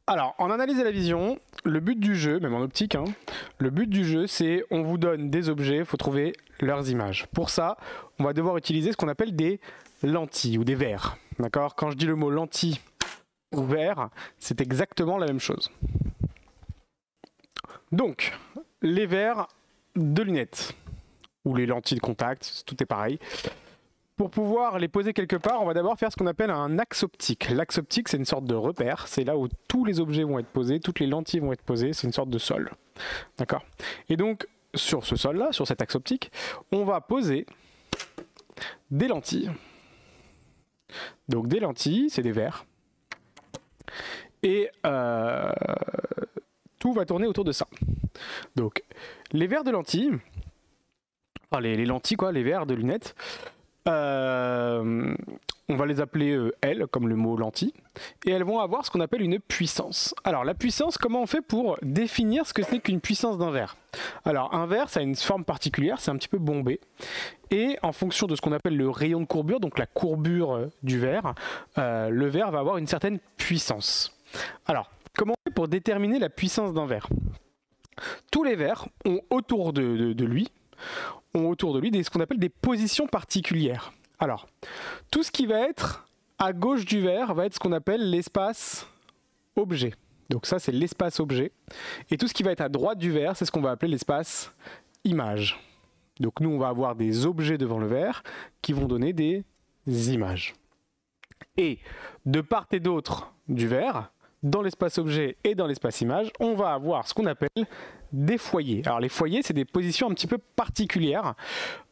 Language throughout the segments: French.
Alors, en analyse de la vision, le but du jeu, même en optique, hein, le but du jeu, c'est on vous donne des objets, il faut trouver leurs images. Pour ça, on va devoir utiliser ce qu'on appelle des lentilles ou des verres. D'accord? Quand je dis le mot lentille ou verre, c'est exactement la même chose. Donc, les verres de lunettes ou les lentilles de contact, tout est pareil. Pour pouvoir les poser quelque part, on va d'abord faire ce qu'on appelle un axe optique. L'axe optique, c'est une sorte de repère. C'est là où tous les objets vont être posés, toutes les lentilles vont être posées. C'est une sorte de sol. D'accord? Et donc, sur ce sol-là, sur cet axe optique, on va poser des lentilles. Donc, des lentilles, c'est des verres. Et tout va tourner autour de ça. Donc, les verres de lentilles, enfin les lentilles, quoi, les verres de lunettes, on va les appeler L, comme le mot lentille, et elles vont avoir ce qu'on appelle une puissance. Alors la puissance, comment on fait pour définir ce que c'est qu'une puissance d'un verre? Alors un verre, ça a une forme particulière, c'est un petit peu bombé, et en fonction de ce qu'on appelle le rayon de courbure, donc la courbure du verre, le verre va avoir une certaine puissance. Alors, comment on fait pour déterminer la puissance d'un verre? Tous les verres ont autour de lui ce qu'on appelle des positions particulières. Alors, tout ce qui va être à gauche du verre va être ce qu'on appelle l'espace objet. Donc ça, c'est l'espace objet. Et tout ce qui va être à droite du verre, c'est ce qu'on va appeler l'espace image. Donc nous, on va avoir des objets devant le verre qui vont donner des images. Et de part et d'autre du verre, dans l'espace objet et dans l'espace image, on va avoir ce qu'on appelle des foyers. Alors les foyers, c'est des positions un petit peu particulières.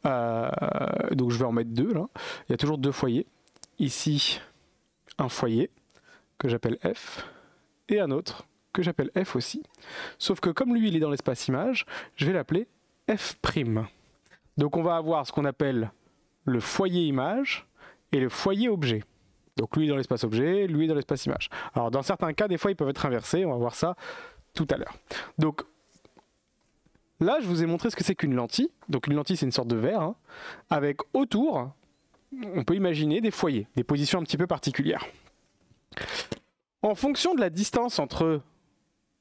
Donc je vais en mettre deux là. Il y a toujours deux foyers.'ici, un foyer que j'appelle F et un autre que j'appelle F aussi. Sauf que comme lui, il est dans l'espace image, je vais l'appeler F'. Donc on va avoir ce qu'on appelle le foyer image et le foyer objet. Donc lui dans l'espace objet, lui dans l'espace image. Alors dans certains cas, des fois, ils peuvent être inversés. On va voir ça tout à l'heure. Donc là, je vous ai montré ce que c'est qu'une lentille. Donc une lentille, c'est une sorte de verre, hein, avec autour, on peut imaginer des foyers, des positions un petit peu particulières. En fonction de la distance entre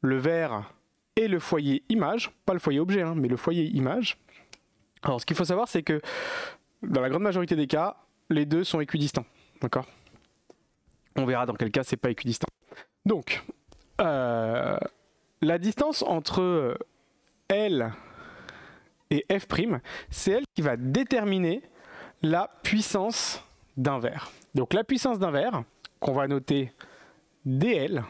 le verre et le foyer image, pas le foyer objet, hein, mais le foyer image, alors ce qu'il faut savoir, c'est que dans la grande majorité des cas, les deux sont équidistants. D'accord ? On verra dans quel cas c'est pas équidistant. Donc, la distance entre L et F', c'est elle qui va déterminer la puissance d'un verre. Donc la puissance d'un verre, qu'on va noter dl,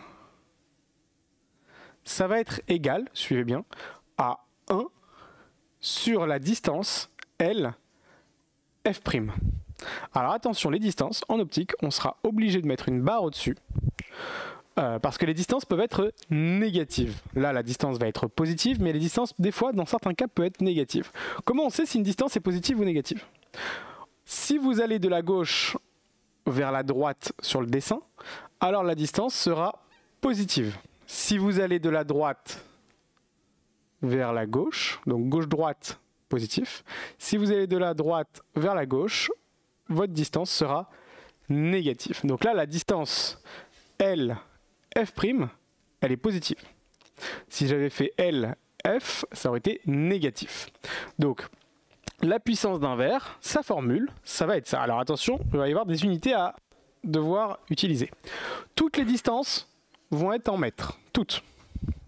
ça va être égal, suivez bien, à 1 sur la distance L F'. Alors attention, les distances, en optique, on sera obligé de mettre une barre au-dessus, parce que les distances peuvent être négatives. Là, la distance va être positive, mais les distances, des fois, dans certains cas, peuvent être négatives. Comment on sait si une distance est positive ou négative? Si vous allez de la gauche vers la droite sur le dessin, alors la distance sera positive. Si vous allez de la droite vers la gauche, donc gauche-droite, positif. Si vous allez de la droite vers la gauche, votre distance sera négative. Donc là, la distance L, F', elle est positive. Si j'avais fait L, F, ça aurait été négatif. Donc, la puissance d'un verre, sa formule, ça va être ça. Alors attention, il va y avoir des unités à devoir utiliser. Toutes les distances vont être en mètres. Toutes.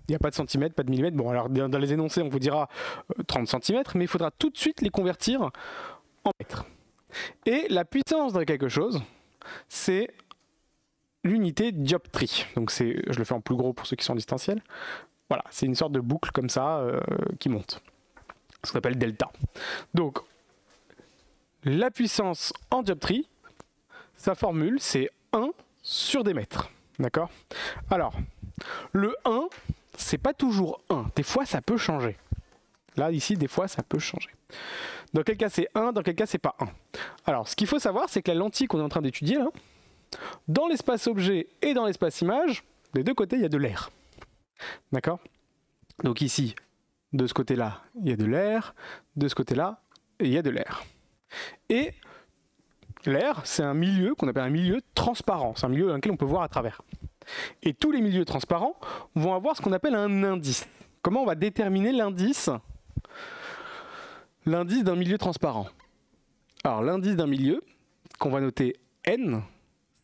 Il n'y a pas de centimètres, pas de millimètres. Bon, alors dans les énoncés, on vous dira 30 cm, mais il faudra tout de suite les convertir en mètres. Et la puissance de quelque chose, c'est l'unité dioptrie. Donc je le fais en plus gros pour ceux qui sont en distanciel. Voilà, c'est une sorte de boucle comme ça qui monte. Ce qu'on appelle delta. Donc, la puissance en dioptrie, sa formule, c'est 1 sur des mètres. D'accord? Alors, le 1, c'est pas toujours 1. Des fois, ça peut changer. Là, ici, des fois, ça peut changer. Dans quel cas c'est 1, dans quel cas c'est pas 1. Alors, ce qu'il faut savoir, c'est que la lentille qu'on est en train d'étudier, là, dans l'espace objet et dans l'espace image, des deux côtés, il y a de l'air. D'accord? Donc ici, de ce côté-là, il y a de l'air. De ce côté-là, il y a de l'air. Et l'air, c'est un milieu qu'on appelle un milieu transparent. C'est un milieu dans lequel on peut voir à travers. Et tous les milieux transparents vont avoir ce qu'on appelle un indice. Comment on va déterminer l'indice d'un milieu transparent? Alors l'indice d'un milieu, qu'on va noter n,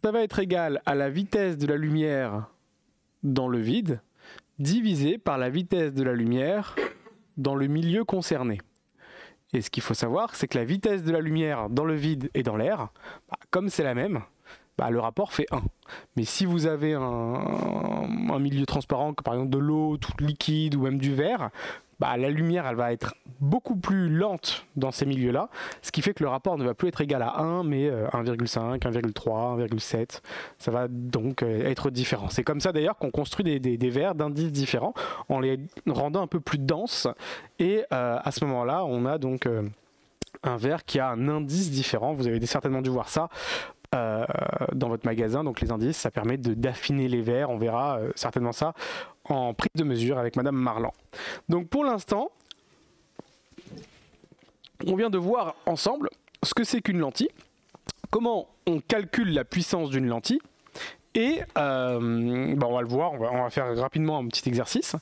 ça va être égal à la vitesse de la lumière dans le vide, divisé par la vitesse de la lumière dans le milieu concerné. Et ce qu'il faut savoir, c'est que la vitesse de la lumière dans le vide et dans l'air, comme c'est la même, le rapport fait 1. Mais si vous avez un milieu transparent, comme par exemple de l'eau, tout liquide ou même du verre, la lumière elle va être beaucoup plus lente dans ces milieux-là, ce qui fait que le rapport ne va plus être égal à 1, mais 1,5, 1,3, 1,7. Ça va donc être différent. C'est comme ça d'ailleurs qu'on construit des verres d'indices différents, en les rendant un peu plus denses. Et à ce moment-là, on a donc un verre qui a un indice différent. Vous avez certainement dû voir ça dans votre magasin. Donc les indices, ça permet d'affiner les verres. On verra certainement ça en prise de mesure avec Madame Marlan. Donc pour l'instant, on vient de voir ensemble ce que c'est qu'une lentille, comment on calcule la puissance d'une lentille, et on va le voir, on va faire rapidement un petit exercice.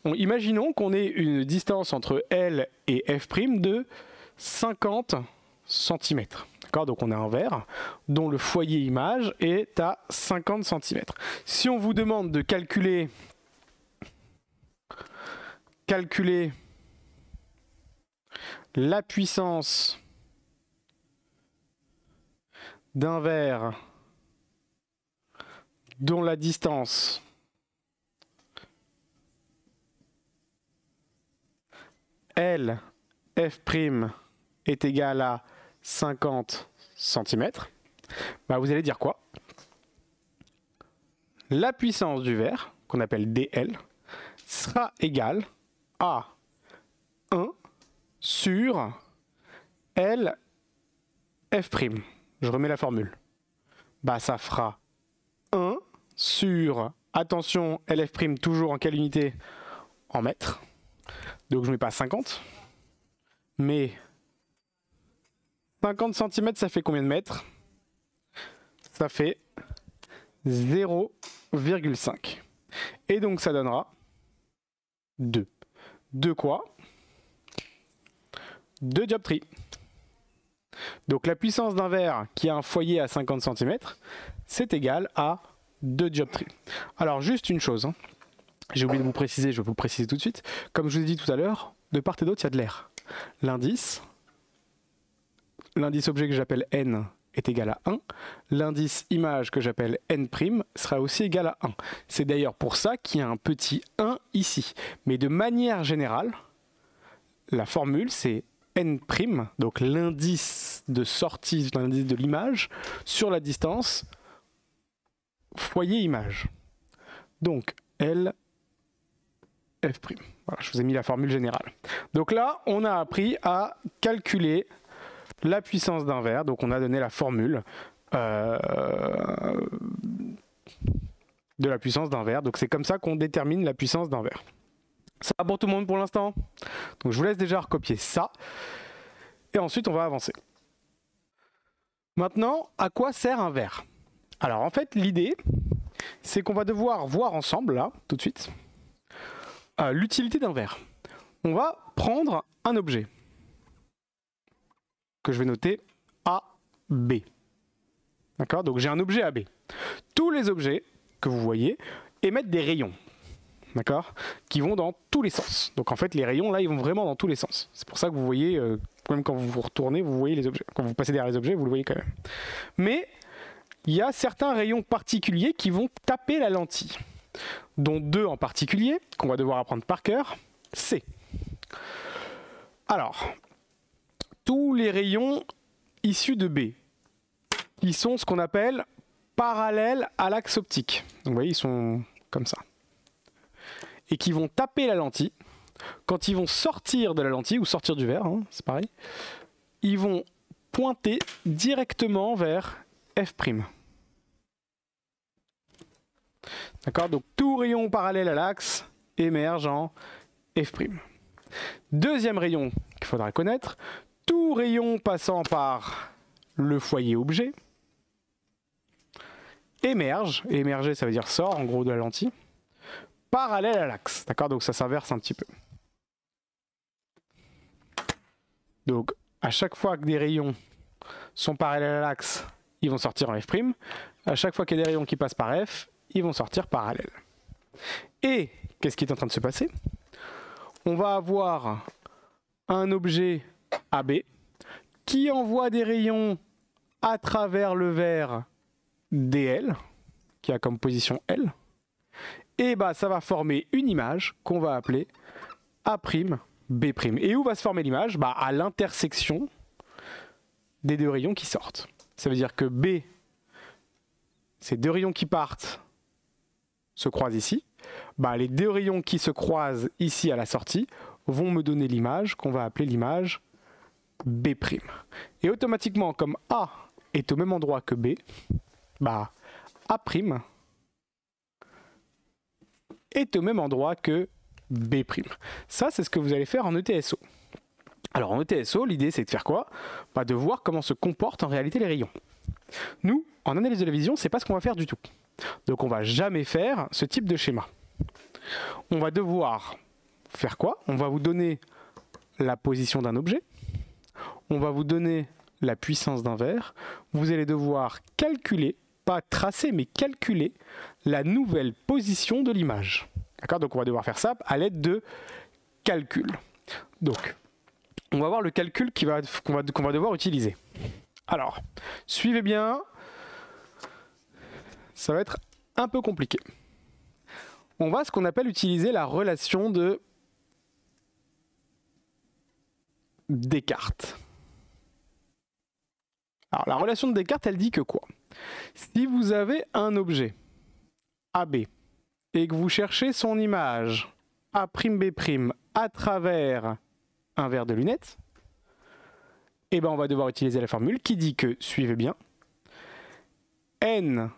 Imaginons qu'on ait une distance entre L et F' de 50 cm. Donc on a un verre dont le foyer image est à 50 cm. Si on vous demande de calculer la puissance d'un verre dont la distance L F' est égale à 50 cm, vous allez dire quoi? La puissance du verre, qu'on appelle dL, sera égale à 1 sur L F'. Je remets la formule. Ça fera 1 sur, attention, LF' toujours en quelle unité? En mètres. Donc je ne mets pas 50, mais 50 cm, ça fait combien de mètres? Ça fait 0,5. Et donc ça donnera 2. De quoi? 2 dioptries. Donc la puissance d'un verre qui a un foyer à 50 cm, c'est égal à 2 dioptries. Alors juste une chose, j'ai oublié de vous préciser, je vais vous le préciser tout de suite. Comme je vous ai dit tout à l'heure, de part et d'autre, il y a de l'air. L'indice objet que j'appelle n est égal à 1. L'indice image que j'appelle n' sera aussi égal à 1. C'est d'ailleurs pour ça qu'il y a un petit 1 ici. Mais de manière générale, la formule c'est n', donc l'indice de sortie, l'indice de l'image, sur la distance foyer image. Donc L F'. Voilà, je vous ai mis la formule générale. Donc là, on a appris à calculer la puissance d'un verre. Donc on a donné la formule de la puissance d'un verre. Donc c'est comme ça qu'on détermine la puissance d'un verre. Ça va pour tout le monde pour l'instant? Donc je vous laisse déjà recopier ça. Et ensuite on va avancer. Maintenant, à quoi sert un verre? Alors en fait, l'idée, c'est qu'on va devoir voir ensemble, là, tout de suite, l'utilité d'un verre. On va prendre un objet que je vais noter AB. D'accord? Donc j'ai un objet AB. Tous les objets que vous voyez émettent des rayons. D'accord? Qui vont dans tous les sens. Donc en fait, les rayons, là, ils vont vraiment dans tous les sens. C'est pour ça que vous voyez, même quand vous vous retournez, vous voyez les objets. Quand vous passez derrière les objets, vous le voyez quand même. Mais il y a certains rayons particuliers qui vont taper la lentille, dont deux en particulier, qu'on va devoir apprendre par cœur, C. Alors, tous les rayons issus de B, qui sont ce qu'on appelle parallèles à l'axe optique. Donc vous voyez, ils sont comme ça. Et qui vont taper la lentille. Quand ils vont sortir de la lentille, ou sortir du verre, hein, c'est pareil, ils vont pointer directement vers F'. D'accord? Donc tout rayon parallèle à l'axe émerge en F'. Deuxième rayon qu'il faudra connaître, tout rayon passant par le foyer objet émerge, et émerger ça veut dire sort en gros de la lentille, parallèle à l'axe, d'accord? Donc ça s'inverse un petit peu. Donc à chaque fois que des rayons sont parallèles à l'axe, ils vont sortir en F'. À chaque fois qu'il y a des rayons qui passent par F, ils vont sortir parallèles. Et qu'est-ce qui est en train de se passer? On va avoir un objet AB qui envoie des rayons à travers le verre DL, qui a comme position L. Et bah ça va former une image qu'on va appeler A'B'. Et où va se former l'image? Bah à l'intersection des deux rayons qui sortent. Ça veut dire que B, ces deux rayons qui partent se croisent ici. Bah, les deux rayons qui se croisent ici à la sortie vont me donner l'image qu'on va appeler l'image B'. Et automatiquement, comme A est au même endroit que B, bah A' est au même endroit que B'. Ça, c'est ce que vous allez faire en ETSO. Alors en ETSO, l'idée c'est de faire quoi? Bah, de voir comment se comportent en réalité les rayons. Nous, en analyse de la vision, c'est pas ce qu'on va faire du tout. Donc on va jamais faire ce type de schéma. On va devoir faire quoi? On va vous donner la position d'un objet, on va vous donner la puissance d'un verre, vous allez devoir calculer, pas tracer, mais calculer la nouvelle position de l'image. D'accord? Donc on va devoir faire ça à l'aide de calculs. Donc, on va voir le calcul qu'on va devoir utiliser. Alors, suivez bien, ça va être un peu compliqué. On va ce qu'on appelle utiliser la relation de Descartes. Alors, la relation de Descartes, elle dit que quoi? Si vous avez un objet AB et que vous cherchez son image A'B' à travers un verre de lunettes, et ben on va devoir utiliser la formule qui dit que, suivez bien, n,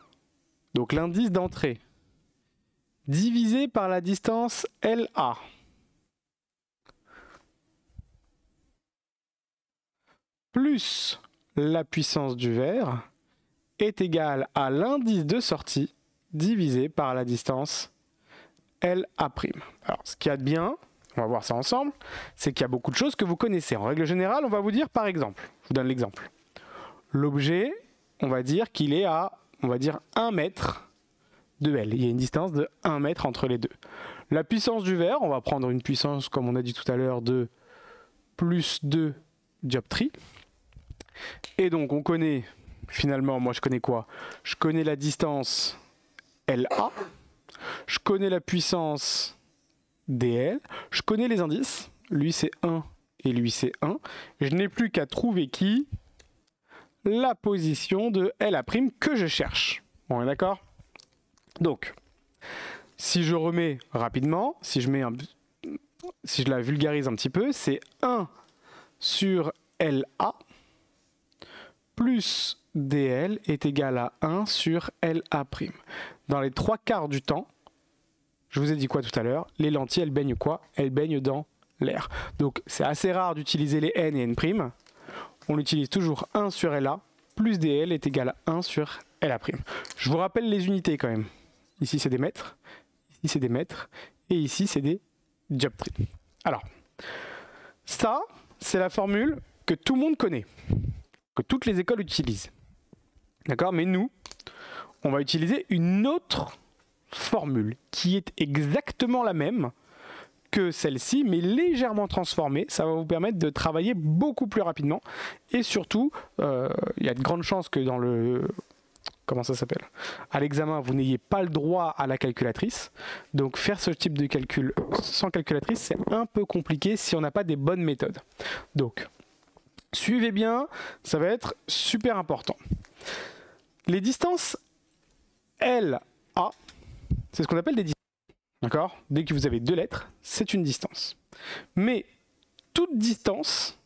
donc l'indice d'entrée, divisé par la distance LA, plus la puissance du verre, est égal à l'indice de sortie divisé par la distance LA'. Alors, ce qu'il y a de bien, on va voir ça ensemble, c'est qu'il y a beaucoup de choses que vous connaissez. En règle générale, on va vous dire par exemple, je vous donne l'exemple. L'objet, on va dire qu'il est à, on va dire 1 mètre de L. Il y a une distance de 1 mètre entre les deux. La puissance du verre, on va prendre une puissance, comme on a dit tout à l'heure, de plus 2 dioptries. Et donc, on connaît, finalement, moi je connais quoi? Je connais la distance LA, je connais la puissance DL, je connais les indices, lui c'est 1 et lui c'est 1. Je n'ai plus qu'à trouver qui? La position de LA' que je cherche. Bon, on est d'accord? Donc, si je remets rapidement, si je la vulgarise un petit peu, c'est 1 sur LA plus DL est égal à 1 sur LA'. Dans les 3/4 du temps, je vous ai dit quoi tout à l'heure? Les lentilles, elles baignent quoi? Elles baignent dans l'air. Donc c'est assez rare d'utiliser les n et n'. On utilise toujours 1 sur LA plus DL est égal à 1 sur LA'. Je vous rappelle les unités quand même. Ici c'est des mètres, ici c'est des mètres, et ici c'est des dioptries. Alors, ça, c'est la formule que tout le monde connaît, que toutes les écoles utilisent. D'accord? Mais nous, on va utiliser une autre formule qui est exactement la même que celle-ci, mais légèrement transformée. Ça va vous permettre de travailler beaucoup plus rapidement. Et surtout, il y a de grandes chances que dans le... Comment ça s'appelle? À l'examen, vous n'ayez pas le droit à la calculatrice. Donc faire ce type de calcul sans calculatrice, c'est un peu compliqué si on n'a pas des bonnes méthodes. Donc, suivez bien, ça va être super important. Les distances LA, c'est ce qu'on appelle des distances. D'accord? Dès que vous avez 2 lettres, c'est une distance. Mais toute distance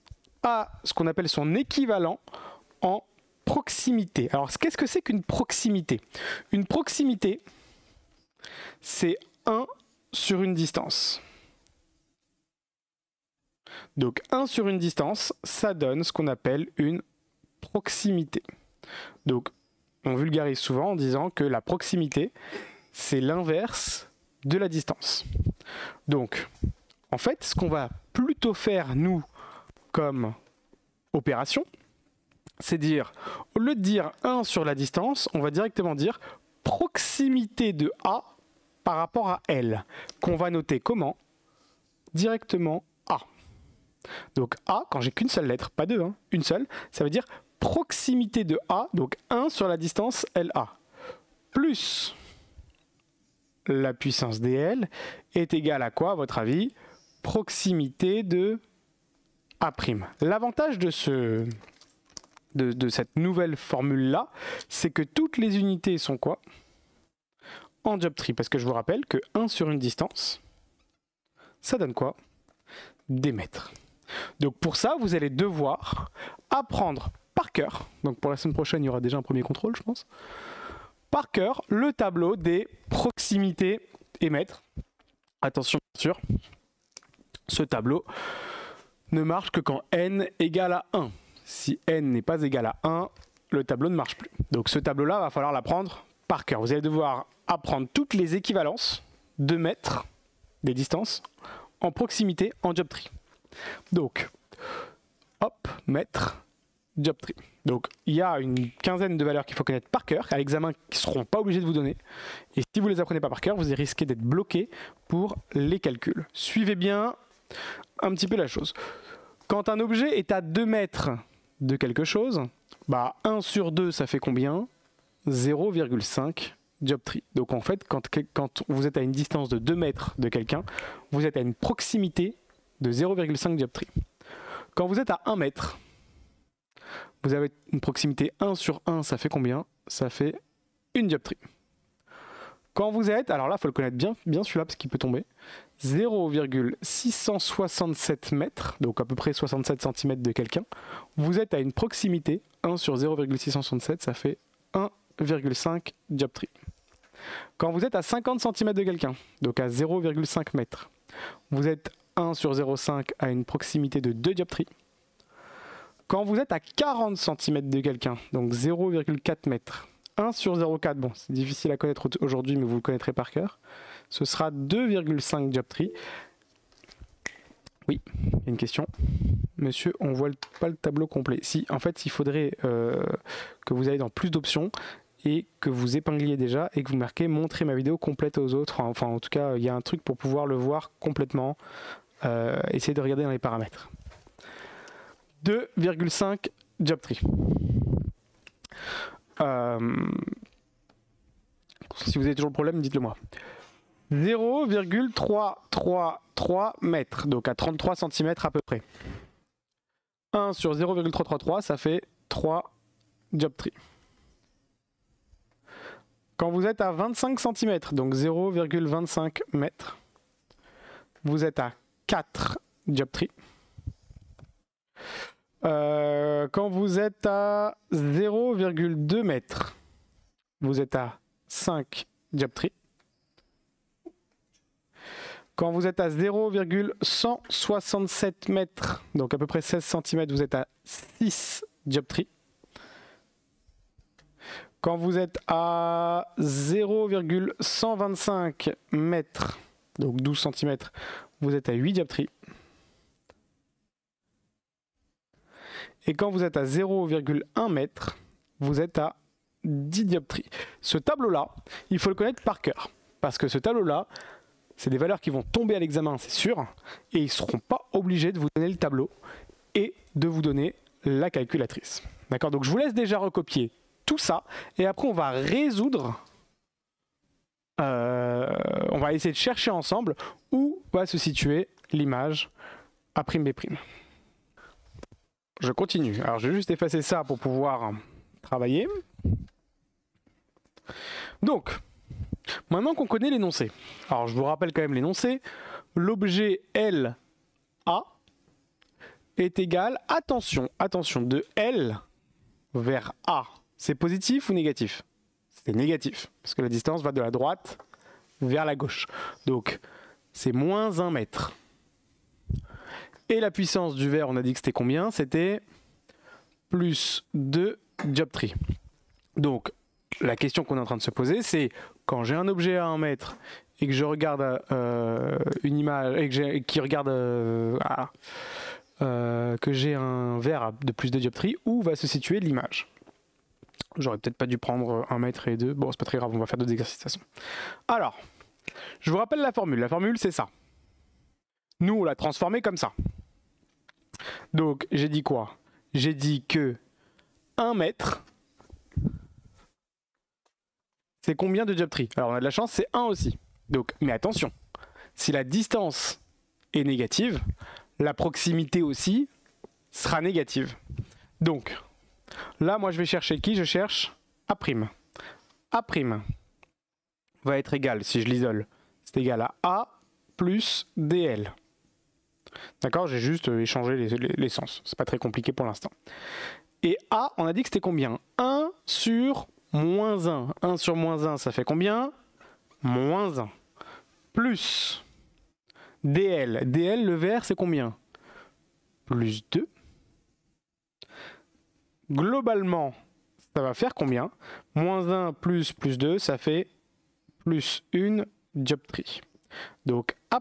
a ce qu'on appelle son équivalent en proximité. Alors, qu'est-ce que c'est qu'une proximité? Une proximité, c'est 1 sur une distance. Donc, 1 sur une distance, ça donne ce qu'on appelle une proximité. Donc, on vulgarise souvent en disant que la proximité, c'est l'inverse de la distance. Donc, en fait, ce qu'on va plutôt faire, nous, comme opération, c'est dire, au lieu de dire 1 sur la distance, on va directement dire proximité de A par rapport à L, qu'on va noter comment? Directement A. Donc A, quand j'ai qu'une seule lettre, pas deux, hein, une seule, ça veut dire proximité de A, donc 1 sur la distance LA, plus la puissance dl est égale à quoi, à votre avis? Proximité de A'. L'avantage de cette nouvelle formule-là, c'est que toutes les unités sont quoi? En dioptrie, parce que je vous rappelle que 1 sur une distance, ça donne quoi? Des mètres. Donc pour ça, vous allez devoir apprendre par cœur, donc pour la semaine prochaine, il y aura déjà un premier contrôle, je pense, par cœur, le tableau des proximités et mètres. Attention, bien sûr, ce tableau ne marche que quand n égale à 1. Si n n'est pas égal à 1, le tableau ne marche plus. Donc ce tableau-là, va falloir l'apprendre par cœur. Vous allez devoir apprendre toutes les équivalences de mètres, des distances, en proximité, en dioptrie. Donc, hop, mètre, dioptrie. Donc il y a une quinzaine de valeurs qu'il faut connaître par cœur, à l'examen qui ne seront pas obligés de vous donner. Et si vous ne les apprenez pas par cœur, vous risquez d'être bloqué pour les calculs. Suivez bien un petit peu la chose. Quand un objet est à 2 mètres de quelque chose, bah 1 sur 2, ça fait combien? 0,5 dioptrie. Donc en fait, quand vous êtes à une distance de 2 mètres de quelqu'un, vous êtes à une proximité de 0,5 dioptrie. Quand vous êtes à 1 mètre, vous avez une proximité 1 sur 1, ça fait combien? Ça fait 1 dioptrie. Quand vous êtes, alors là, il faut le connaître bien celui-là parce qu'il peut tomber, 0,667 mètres, donc à peu près 67 cm de quelqu'un, vous êtes à une proximité 1 sur 0,667, ça fait 1,5 dioptrie. Quand vous êtes à 50 cm de quelqu'un, donc à 0,5 mètres, vous êtes 1 sur 0,5 à une proximité de 2 dioptries. Quand vous êtes à 40 cm de quelqu'un, donc 0,4 mètres, 1 sur 0,4, bon c'est difficile à connaître aujourd'hui mais vous le connaîtrez par cœur, ce sera 2,5 dioptries. Oui, il y a une question. Monsieur, on voit pas le tableau complet. Si, en fait, il faudrait que vous ayez dans plus d'options et que vous épingliez déjà et que vous marquez montrer ma vidéo complète aux autres. Enfin, en tout cas, il y a un truc pour pouvoir le voir complètement. Essayez de regarder dans les paramètres. 2,5 dioptries. Si vous avez toujours le problème, dites-le moi. 0,333 mètres, donc à 33 cm à peu près. 1 sur 0,333, ça fait 3 dioptries. Quand vous êtes à 25 cm, donc 0,25 mètres, vous êtes à 4 dioptries. Quand vous êtes à 0,2 mètres, vous êtes à 5 dioptries. Quand vous êtes à 0,167 mètres, donc à peu près 16 cm, vous êtes à 6 dioptries. Quand vous êtes à 0,125 mètres, donc 12 cm, vous êtes à 8 dioptries. Et quand vous êtes à 0,1 mètre, vous êtes à 10 dioptries. Ce tableau-là, il faut le connaître par cœur. Parce que ce tableau-là, c'est des valeurs qui vont tomber à l'examen, c'est sûr. Et ils ne seront pas obligés de vous donner le tableau et de vous donner la calculatrice. D'accord? Donc je vous laisse déjà recopier tout ça. Et après, on va résoudre. On va essayer de chercher ensemble où va se situer l'image A'B'. Je continue. Alors, je vais juste effacer ça pour pouvoir travailler. Donc, maintenant qu'on connaît l'énoncé, alors je vous rappelle quand même l'énoncé, l'objet LA est égal, attention, de L vers A. C'est positif ou négatif? C'est négatif, parce que la distance va de la droite vers la gauche. Donc, c'est moins 1 mètre. Et la puissance du verre, on a dit que c'était combien? C'était plus 2 dioptries. Donc, la question qu'on est en train de se poser, c'est quand j'ai un objet à 1 mètre et que je regarde une image et que j'ai un verre de plus de dioptrie, où va se situer l'image? J'aurais peut-être pas dû prendre 1 mètre et 2. Bon, c'est pas très grave, on va faire d'autres exercices de toute façon. Alors, je vous rappelle la formule. La formule, c'est ça. Nous, on l'a transformé comme ça. Donc, j'ai dit quoi? J'ai dit que 1 mètre, c'est combien de dioptrie? Alors, on a de la chance, c'est 1 aussi. Donc, mais attention, si la distance est négative, la proximité aussi sera négative. Donc, là, moi, je vais chercher qui? Je cherche A'. A' va être égal, si je l'isole, c'est égal à A plus DL. D'accord? J'ai juste échangé les sens. C'est pas très compliqué pour l'instant. Et A, on a dit que c'était combien? 1 sur moins 1. 1 sur moins 1, ça fait combien? Moins 1. Plus DL. DL, le vert, c'est combien? Plus 2. Globalement, ça va faire combien? Moins 1 plus 2, ça fait plus 1 dioptrie. Donc A'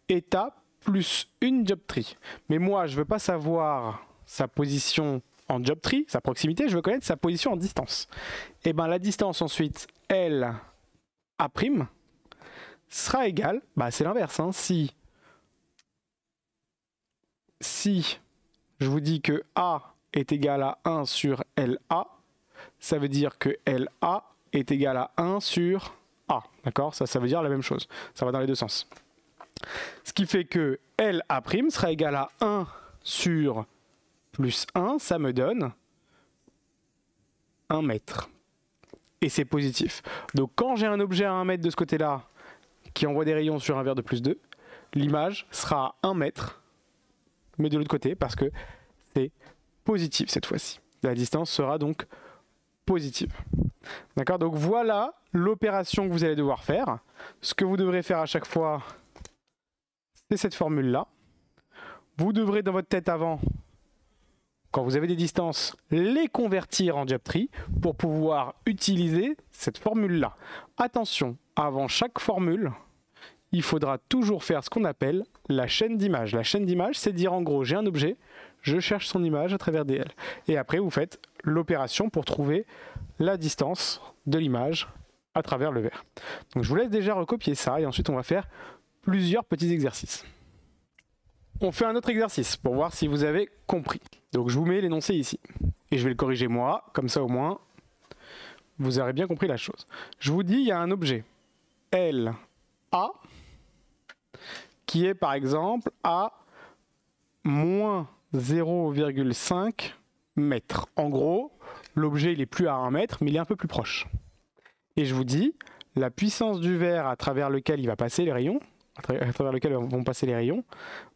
est à plus 1 dioptrie. Mais moi, je ne veux pas savoir sa position en dioptrie, sa proximité, je veux connaître sa position en distance. Et bien la distance ensuite, L A' sera égale, bah c'est l'inverse, hein, si je vous dis que A est égal à 1 sur LA, ça veut dire que LA est égal à 1 sur A. D'accord? Ça veut dire la même chose. Ça va dans les deux sens. Ce qui fait que LA' sera égal à 1 sur plus 1, ça me donne 1 mètre. Et c'est positif. Donc quand j'ai un objet à 1 mètre de ce côté-là, qui envoie des rayons sur un verre de plus 2, l'image sera à 1 mètre, mais de l'autre côté, parce que c'est positif cette fois-ci. La distance sera donc positive. D'accord? Donc voilà l'opération que vous allez devoir faire. Ce que vous devrez faire à chaque fois, c'est cette formule-là. Vous devrez dans votre tête avant, quand vous avez des distances, les convertir en dioptrie pour pouvoir utiliser cette formule-là. Attention, avant chaque formule, il faudra toujours faire ce qu'on appelle la chaîne d'image. La chaîne d'image, c'est dire en gros, j'ai un objet, je cherche son image à travers DL. Et après, vous faites l'opération pour trouver la distance de l'image à travers le verre. Donc je vous laisse déjà recopier ça et ensuite on va faire plusieurs petits exercices. On fait un autre exercice pour voir si vous avez compris. Donc je vous mets l'énoncé ici. Et je vais le corriger moi, comme ça au moins, vous aurez bien compris la chose. Je vous dis, il y a un objet LA qui est par exemple à moins 0,5 mètres. En gros, l'objet il est plus à 1 mètre, mais il est un peu plus proche. Et je vous dis, la puissance du verre à travers lequel il va passer les rayons, à travers lequel vont passer les rayons,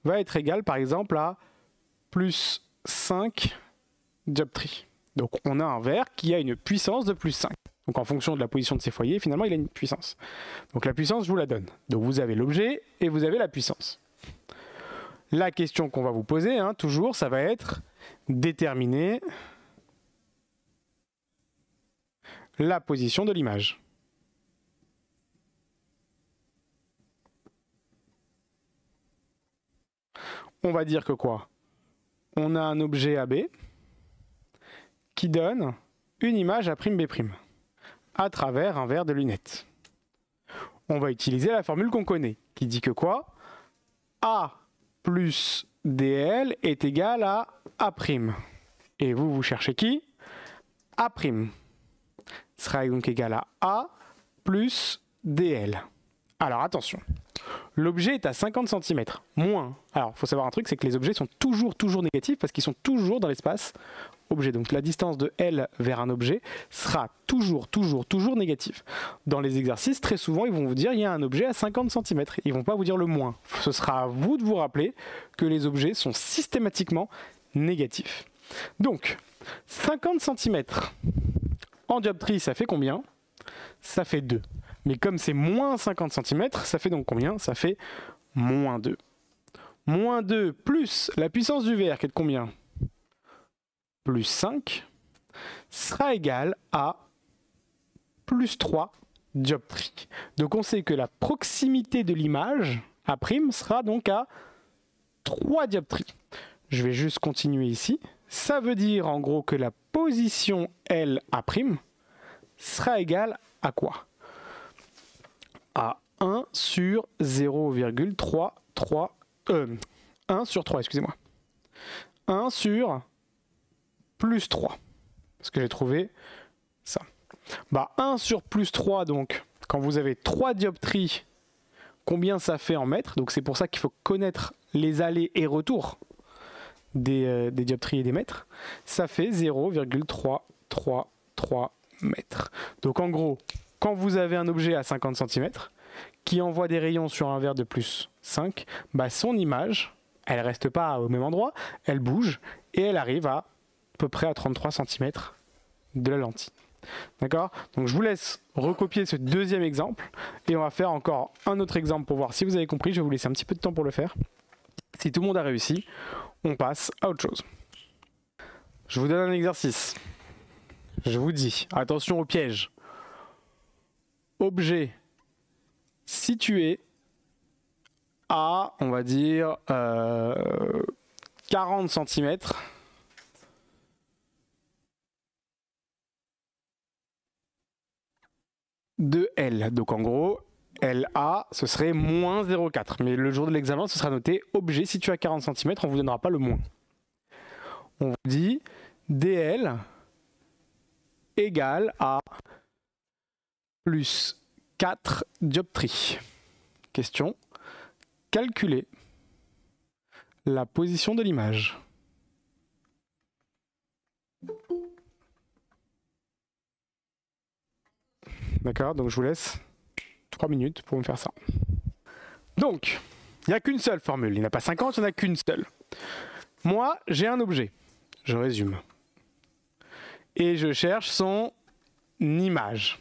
va être égale par exemple à plus 5 dioptries. Donc on a un verre qui a une puissance de plus 5. Donc en fonction de la position de ses foyers, finalement il a une puissance. Donc la puissance, je vous la donne. Donc vous avez l'objet et vous avez la puissance. La question qu'on va vous poser, hein, toujours, ça va être déterminer la position de l'image. On va dire que quoi? On a un objet AB qui donne une image A'B' à travers un verre de lunettes. On va utiliser la formule qu'on connaît, qui dit que quoi? A plus DL est égal à A'. Et vous, vous cherchez qui? A' sera donc égal à A plus DL. Alors attention, l'objet est à 50 cm, moins. Alors il faut savoir un truc, c'est que les objets sont toujours négatifs parce qu'ils sont toujours dans l'espace objet. Donc la distance de L vers un objet sera toujours négative. Dans les exercices, très souvent, ils vont vous dire il y a un objet à 50 cm. Ils ne vont pas vous dire le moins. Ce sera à vous de vous rappeler que les objets sont systématiquement négatifs. Donc, 50 cm en dioptrie, ça fait combien? Ça fait 2. Mais comme c'est moins 50 cm, ça fait donc combien? Ça fait moins 2. Moins 2 plus la puissance du verre qui est de combien? Plus 5. sera égal à plus 3 dioptries. Donc on sait que la proximité de l'image A' sera donc à 3 dioptries. Je vais juste continuer ici. Ça veut dire en gros que la position LA' sera égale à quoi? À 1 sur 0,33... 1 sur 3, excusez-moi. 1 sur plus 3. Parce que j'ai trouvé ça. Bah 1 sur plus 3, donc, quand vous avez 3 dioptries, combien ça fait en mètres? Donc c'est pour ça qu'il faut connaître les allers et retours des dioptries et des mètres. Ça fait 0,333 mètres. Donc en gros, quand vous avez un objet à 50 cm qui envoie des rayons sur un verre de plus 5, bah son image, elle reste pas au même endroit, elle bouge et elle arrive à peu près à 33 cm de la lentille. D'accord? Donc je vous laisse recopier ce deuxième exemple et on va faire encore un autre exemple pour voir si vous avez compris. Je vais vous laisser un petit peu de temps pour le faire. Si tout le monde a réussi, on passe à autre chose. Je vous donne un exercice. Je vous dis, attention au piège. Objet situé à, on va dire, 40 cm de L. Donc en gros, LA, ce serait moins 0,4. Mais le jour de l'examen, ce sera noté objet situé à 40 cm, on ne vous donnera pas le moins. On vous dit DL égale à plus 4 dioptries. Question, calculer la position de l'image. D'accord, donc je vous laisse 3 minutes pour me faire ça. Donc, il n'y a qu'une seule formule. Il n'y en a pas 50, il n'y en a qu'une seule. Moi, j'ai un objet. Je résume. Et je cherche son image.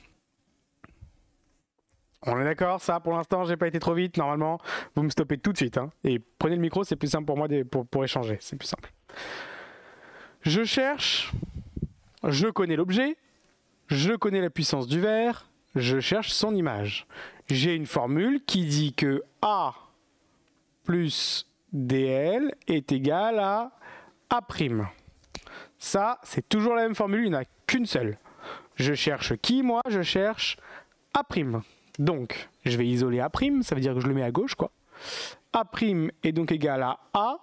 On est d'accord, ça, pour l'instant, j'ai pas été trop vite. Normalement, vous me stoppez tout de suite. Hein. Et prenez le micro, c'est plus simple pour moi pour échanger. C'est plus simple. Je cherche, je connais l'objet, je connais la puissance du verre, je cherche son image. J'ai une formule qui dit que A plus DL est égal à A'. Ça, c'est toujours la même formule, il n'y en a qu'une seule. Je cherche qui, moi? Je cherche A'. Donc, je vais isoler A', ça veut dire que je le mets à gauche, quoi. A' est donc égal à A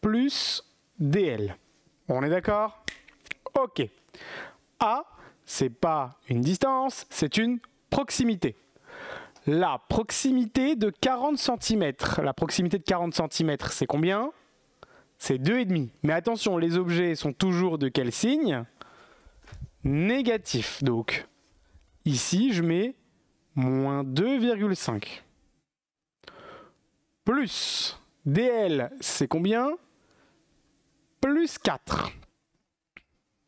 plus DL. On est d'accord? Ok. A, c'est pas une distance, c'est une proximité. La proximité de 40 cm. La proximité de 40 cm, c'est combien? C'est 2,5. Mais attention, les objets sont toujours de quel signe? Négatif. Donc, ici, je mets moins 2,5. Plus DL, c'est combien? Plus 4.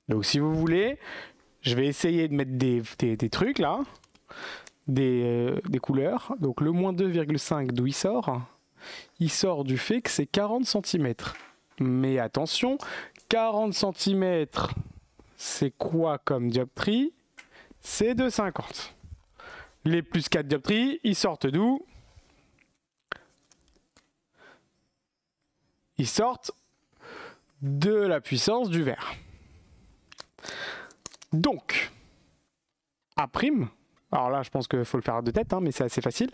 Donc, si vous voulez, je vais essayer de mettre des trucs là. Des couleurs. Donc, le moins 2,5, d'où il sort? Il sort du fait que c'est 40 cm. Mais attention, 40 cm, c'est quoi comme dioptrie? C'est de 50. Les plus 4 dioptries, ils sortent d'où? Ils sortent de la puissance du verre. Donc, A', alors là je pense qu'il faut le faire de tête, hein, mais c'est assez facile.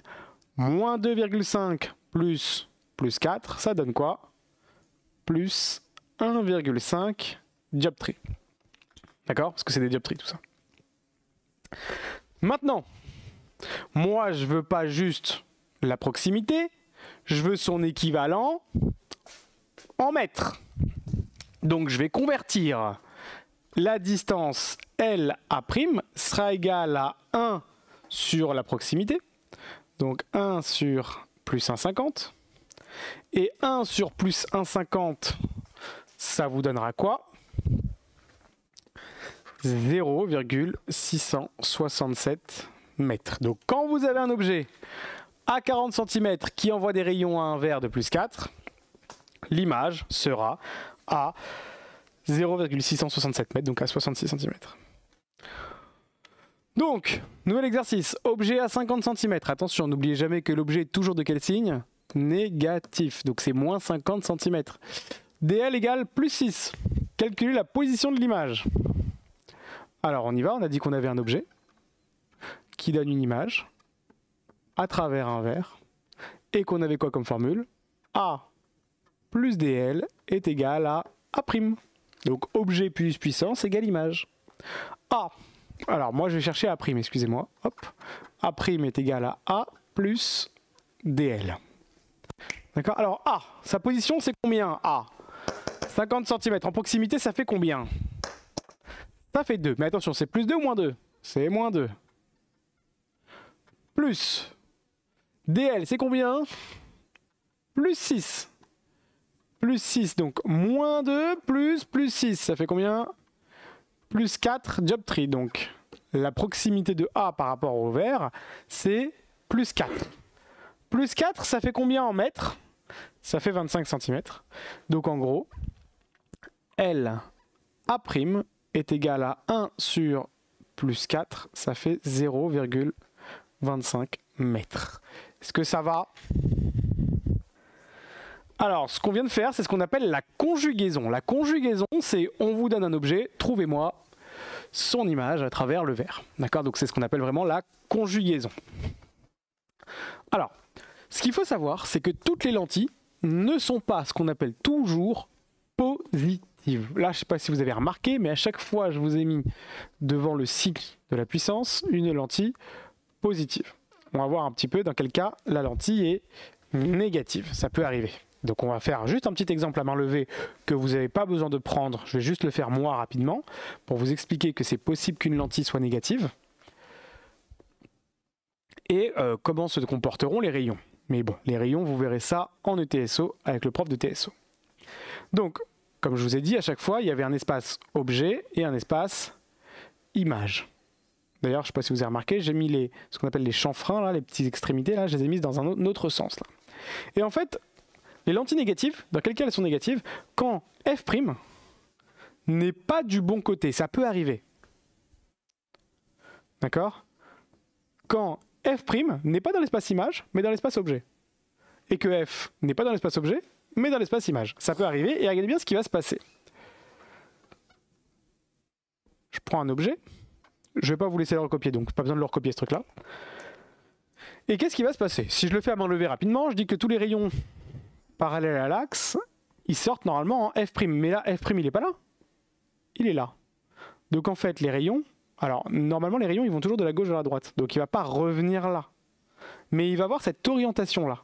Moins 2,5 plus 4, ça donne quoi? Plus 1,5 dioptrie. D'accord? Parce que c'est des dioptries tout ça. Maintenant, moi je veux pas juste la proximité, je veux son équivalent en mètres. Donc je vais convertir la distance LA' sera égale à 1 sur la proximité. Donc 1 sur plus 1,50. Et 1 sur plus 1,50, ça vous donnera quoi? 0,667 mètres. Donc quand vous avez un objet à 40 cm qui envoie des rayons à un verre de plus 4, l'image sera à 0,667 mètres, donc à 66 cm. Donc, nouvel exercice, objet à 50 cm. Attention, n'oubliez jamais que l'objet est toujours de quel signe? Négatif, donc c'est moins 50 cm. DL égale plus 6. Calculez la position de l'image. Alors on y va, on a dit qu'on avait un objet qui donne une image à travers un verre et qu'on avait quoi comme formule? A plus DL est égal à A'. Donc objet plus puissance égale image. A, alors moi je vais chercher A', excusez-moi. Hop. A' est égal à A plus DL. D'accord? Alors A, sa position c'est combien? A, 50 cm. En proximité ça fait combien? Ça fait 2. Mais attention, c'est plus 2 ou moins 2? C'est moins 2. Plus DL, c'est combien? Plus 6. Plus 6, donc moins 2 plus 6. Ça fait combien? Plus 4 dioptries. Donc la proximité de A par rapport au verre, c'est plus 4. Plus 4, ça fait combien en mètres? Ça fait 25 cm. Donc en gros, L A' est égal à 1 sur plus 4, ça fait 0,25 mètres. Est-ce que ça va? Alors, ce qu'on vient de faire, c'est ce qu'on appelle la conjugaison. La conjugaison, c'est on vous donne un objet, trouvez-moi son image à travers le verre. D'accord? Donc c'est ce qu'on appelle vraiment la conjugaison. Alors, ce qu'il faut savoir, c'est que toutes les lentilles ne sont pas ce qu'on appelle toujours positives. Là, je ne sais pas si vous avez remarqué, mais à chaque fois, je vous ai mis devant le cycle de la puissance une lentille positive. On va voir un petit peu dans quel cas la lentille est négative. Ça peut arriver. Donc on va faire juste un petit exemple à main levée que vous n'avez pas besoin de prendre. Je vais juste le faire moi rapidement pour vous expliquer que c'est possible qu'une lentille soit négative. Et comment se comporteront les rayons. Mais bon, les rayons, vous verrez ça en ETSO avec le prof de TSO. Donc, comme je vous ai dit, à chaque fois, il y avait un espace objet et un espace image. D'ailleurs, je ne sais pas si vous avez remarqué, j'ai mis ce qu'on appelle les chanfreins, là, les petites extrémités, là, je les ai mises dans un autre sens. Là. Et en fait, les lentilles négatives, dans quel cas elles sont négatives? Quand F' n'est pas du bon côté, ça peut arriver. D'accord? Quand F' n'est pas dans l'espace image, mais dans l'espace objet. Et que F n'est pas dans l'espace objet, mais dans l'espace image. Ça peut arriver, et regardez bien ce qui va se passer. Je prends un objet, je ne vais pas vous laisser le recopier, donc pas besoin de le recopier ce truc-là. Et qu'est-ce qui va se passer? Si je le fais à main levée rapidement, je dis que tous les rayons parallèles à l'axe, ils sortent normalement en F'. Mais là, F' il n'est pas là. Il est là. Donc en fait, les rayons... Alors, normalement, les rayons, ils vont toujours de la gauche vers la droite. Donc il ne va pas revenir là. Mais il va avoir cette orientation-là.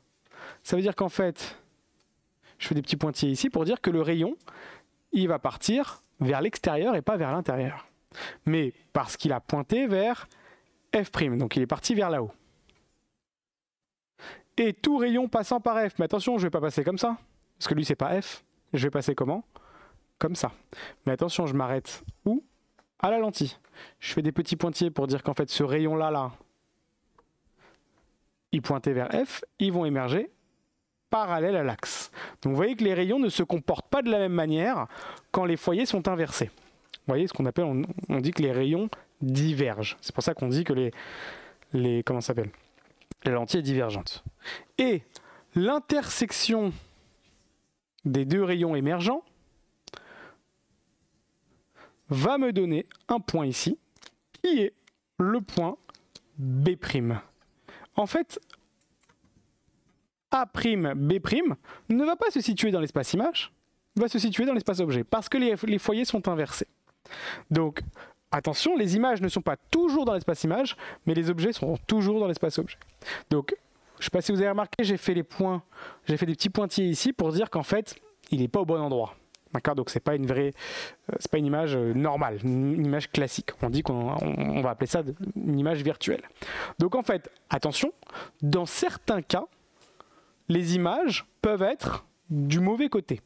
Ça veut dire qu'en fait... Je fais des petits pointillés ici pour dire que le rayon, il va partir vers l'extérieur et pas vers l'intérieur. Mais parce qu'il a pointé vers F', donc il est parti vers là-haut. Et tout rayon passant par F, mais attention, je ne vais pas passer comme ça, parce que lui c'est pas F, je vais passer comment? Comme ça. Mais attention, je m'arrête où? À la lentille. Je fais des petits pointillés pour dire qu'en fait ce rayon-là, il pointait vers F, ils vont émerger parallèle à l'axe. Donc vous voyez que les rayons ne se comportent pas de la même manière quand les foyers sont inversés. Vous voyez ce qu'on appelle, on dit que les rayons divergent. C'est pour ça qu'on dit que comment ça s'appelle? La lentille est divergente. Et l'intersection des deux rayons émergents va me donner un point ici, qui est le point B'. En fait, A', B' ne va pas se situer dans l'espace image, va se situer dans l'espace objet, parce que les foyers sont inversés. Donc, attention, les images ne sont pas toujours dans l'espace image, mais les objets seront toujours dans l'espace objet. Donc, je ne sais pas si vous avez remarqué, j'ai fait des petits pointillés ici pour dire qu'en fait, il n'est pas au bon endroit. D'accord? Donc, c'est pas une image normale, une image classique. On dit qu'on va appeler ça une image virtuelle. Donc, en fait, attention, dans certains cas, les images peuvent être du mauvais côté.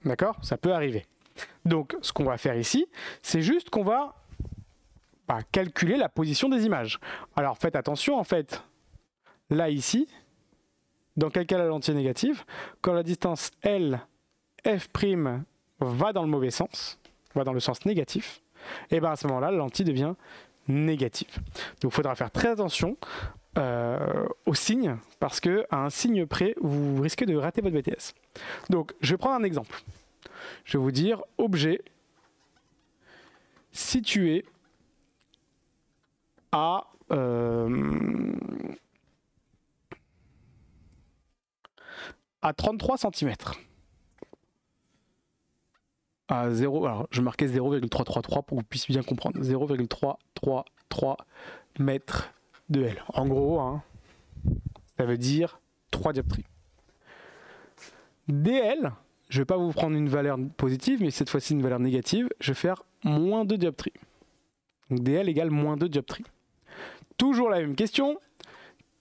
D'accord? Ça peut arriver. Donc, ce qu'on va faire ici, c'est juste qu'on va calculer la position des images. Alors, faites attention, en fait, là, ici, dans quel cas la lentille est négative, quand la distance L, F' va dans le mauvais sens, va dans le sens négatif, et bien à ce moment-là, la lentille devient négative. Donc il faudra faire très attention aux signes, parce qu'à un signe près, vous risquez de rater votre BTS. Donc je vais prendre un exemple. Je vais vous dire objet situé à 33 cm. À 0, alors je marquais 0,333 pour que vous puissiez bien comprendre. 0,333 mètres de L. En gros, hein, ça veut dire 3 dioptries. DL, je ne vais pas vous prendre une valeur positive, mais cette fois-ci une valeur négative, je vais faire moins 2 dioptries. Donc DL égale moins 2 dioptries. Toujours la même question,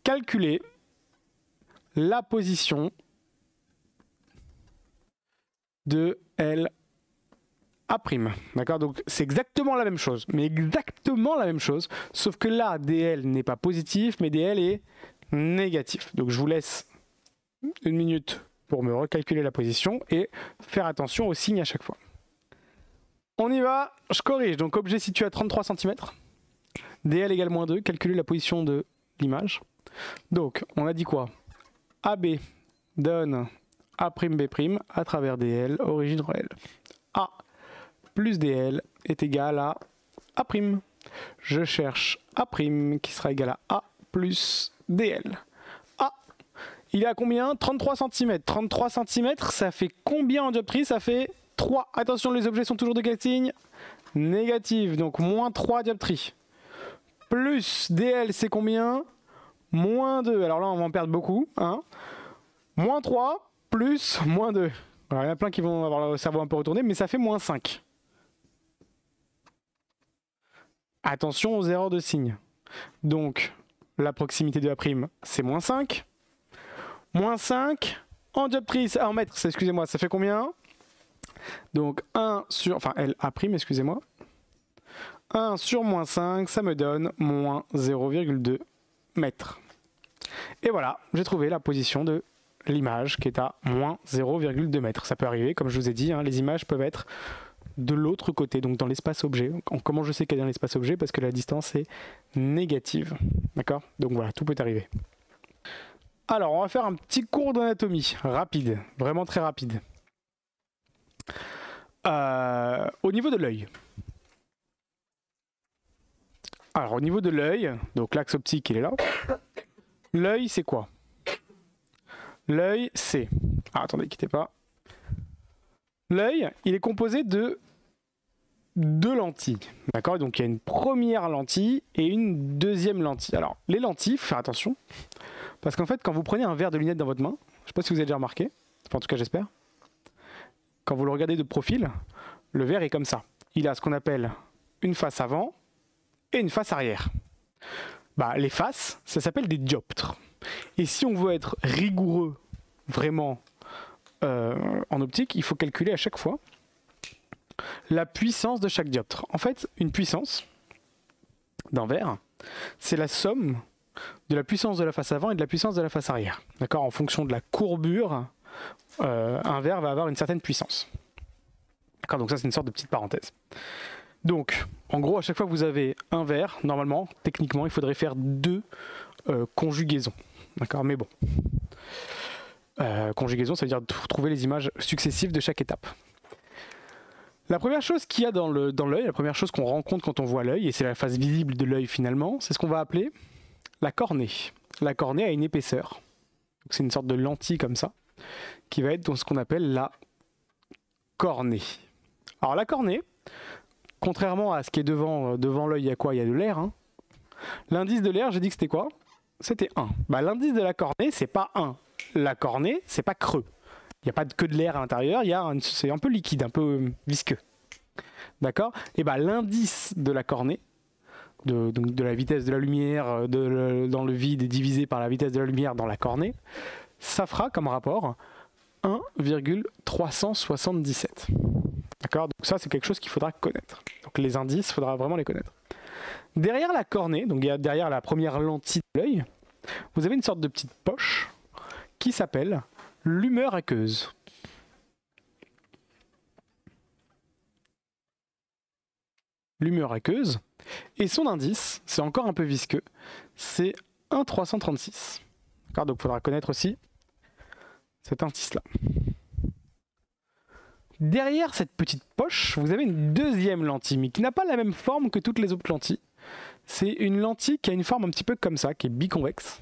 calculer la position de L A'. D'accord, donc c'est exactement la même chose, mais exactement la même chose, sauf que là, DL n'est pas positif, mais DL est négatif. Donc je vous laisse une minute pour me recalculer la position et faire attention aux signes à chaque fois. On y va, je corrige. Donc objet situé à 33 cm, DL égale moins 2, calculer la position de l'image. Donc on a dit quoi? AB donne A'B' à travers DL, origine L. A plus DL est égal à A'. Je cherche A' qui sera égal à A plus DL. A, il est à combien? 33 cm. 33 cm, ça fait combien en dioptrie? Ça fait 3. Attention, les objets sont toujours de quel signe? Négatif, donc moins 3 dioptries. Plus DL, c'est combien? Moins 2. Alors là, on va en perdre beaucoup. Hein. Moins 3 plus moins 2. Alors, il y en a plein qui vont avoir le cerveau un peu retourné, mais ça fait moins 5. Attention aux erreurs de signe. Donc, la proximité de A', c'est moins 5. Moins 5 en dioptrie, en mètres, excusez-moi, ça fait combien? Donc 1 sur, enfin LA', excusez-moi. 1 sur moins 5, ça me donne moins 0,2 mètres. Et voilà, j'ai trouvé la position de l'image qui est à moins 0,2 mètres. Ça peut arriver, comme je vous ai dit, hein, les images peuvent être de l'autre côté, donc dans l'espace objet. Comment je sais qu'elle est dans l'espace objet? Parce que la distance est négative. D'accord? Donc voilà, tout peut arriver. Alors, on va faire un petit cours d'anatomie, rapide, vraiment très rapide. Au niveau de l'œil. Alors, au niveau de l'œil, donc l'axe optique, il est là. L'œil, c'est quoi? L'œil, c'est... Ah, attendez, quittez pas. L'œil, il est composé de deux lentilles. D'accord? Donc, il y a une première lentille et une deuxième lentille. Alors, les lentilles, il faut faire attention. Parce qu'en fait, quand vous prenez un verre de lunettes dans votre main, je ne sais pas si vous avez déjà remarqué, enfin, en tout cas, j'espère. Quand vous le regardez de profil, le verre est comme ça. Il a ce qu'on appelle une face avant et une face arrière. Bah, les faces, ça s'appelle des dioptres. Et si on veut être rigoureux, vraiment, en optique, il faut calculer à chaque fois la puissance de chaque dioptre. En fait, une puissance d'un verre, c'est la somme de la puissance de la face avant et de la puissance de la face arrière. D'accord? En fonction de la courbure, un verre va avoir une certaine puissance. D'accord? Donc ça, c'est une sorte de petite parenthèse. Donc, en gros, à chaque fois que vous avez un verre, normalement, techniquement, il faudrait faire deux conjugaisons. D'accord? Mais bon. Conjugaison, ça veut dire trouver les images successives de chaque étape. La première chose qu'il y a dans l'œil, la première chose qu'on rencontre quand on voit l'œil, et c'est la face visible de l'œil finalement, c'est ce qu'on va appeler la cornée. La cornée a une épaisseur. C'est une sorte de lentille comme ça, qui va être dans ce qu'on appelle la cornée. Alors la cornée, contrairement à ce qui est devant l'œil, il y a quoi? Il y a de l'air. Hein. L'indice de l'air, j'ai dit que c'était quoi? C'était 1. Bah, l'indice de la cornée, c'est pas 1. La cornée, c'est pas creux. Il n'y a pas que de l'air à l'intérieur, c'est un peu liquide, un peu visqueux. D'accord? Et bah, l'indice de la cornée, de la vitesse de la lumière dans le vide est divisé par la vitesse de la lumière dans la cornée, ça fera comme rapport 1,377. D'accord? Donc ça, c'est quelque chose qu'il faudra connaître. Donc les indices, il faudra vraiment les connaître. Derrière la cornée, donc derrière la première lentille de l'œil, vous avez une sorte de petite poche qui s'appelle l'humeur aqueuse. lumière aqueuse. Et son indice, c'est encore un peu visqueux, c'est 1,336. D'accord, donc il faudra connaître aussi cet indice-là. Derrière cette petite poche, vous avez une deuxième lentille, mais qui n'a pas la même forme que toutes les autres lentilles. C'est une lentille qui a une forme un petit peu comme ça, qui est biconvexe.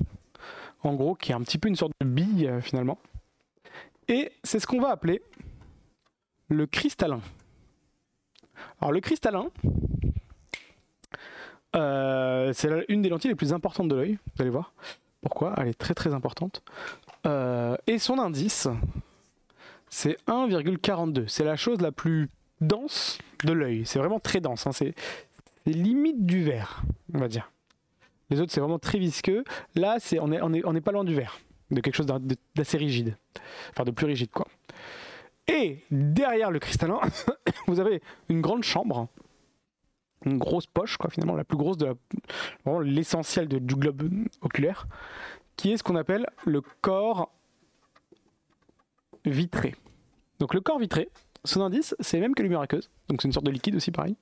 En gros, qui est un petit peu une sorte de bille finalement. Et c'est ce qu'on va appeler le cristallin. Alors le cristallin, c'est une des lentilles les plus importantes de l'œil, vous allez voir. Pourquoi? Elle est très très importante. Et son indice, c'est 1,42. C'est la chose la plus dense de l'œil. C'est vraiment très dense, hein. C'est limite du verre, on va dire. Les autres, c'est vraiment très visqueux. Là, on est pas loin du verre, de quelque chose d'assez rigide. Enfin, de plus rigide, quoi. Et derrière le cristallin, vous avez une grande chambre, une grosse poche, quoi, finalement, la plus grosse de vraiment l'essentiel du globe oculaire, qui est ce qu'on appelle le corps vitré. Donc le corps vitré, son indice, c'est le même que la lumière aqueuse, donc c'est une sorte de liquide aussi, pareil.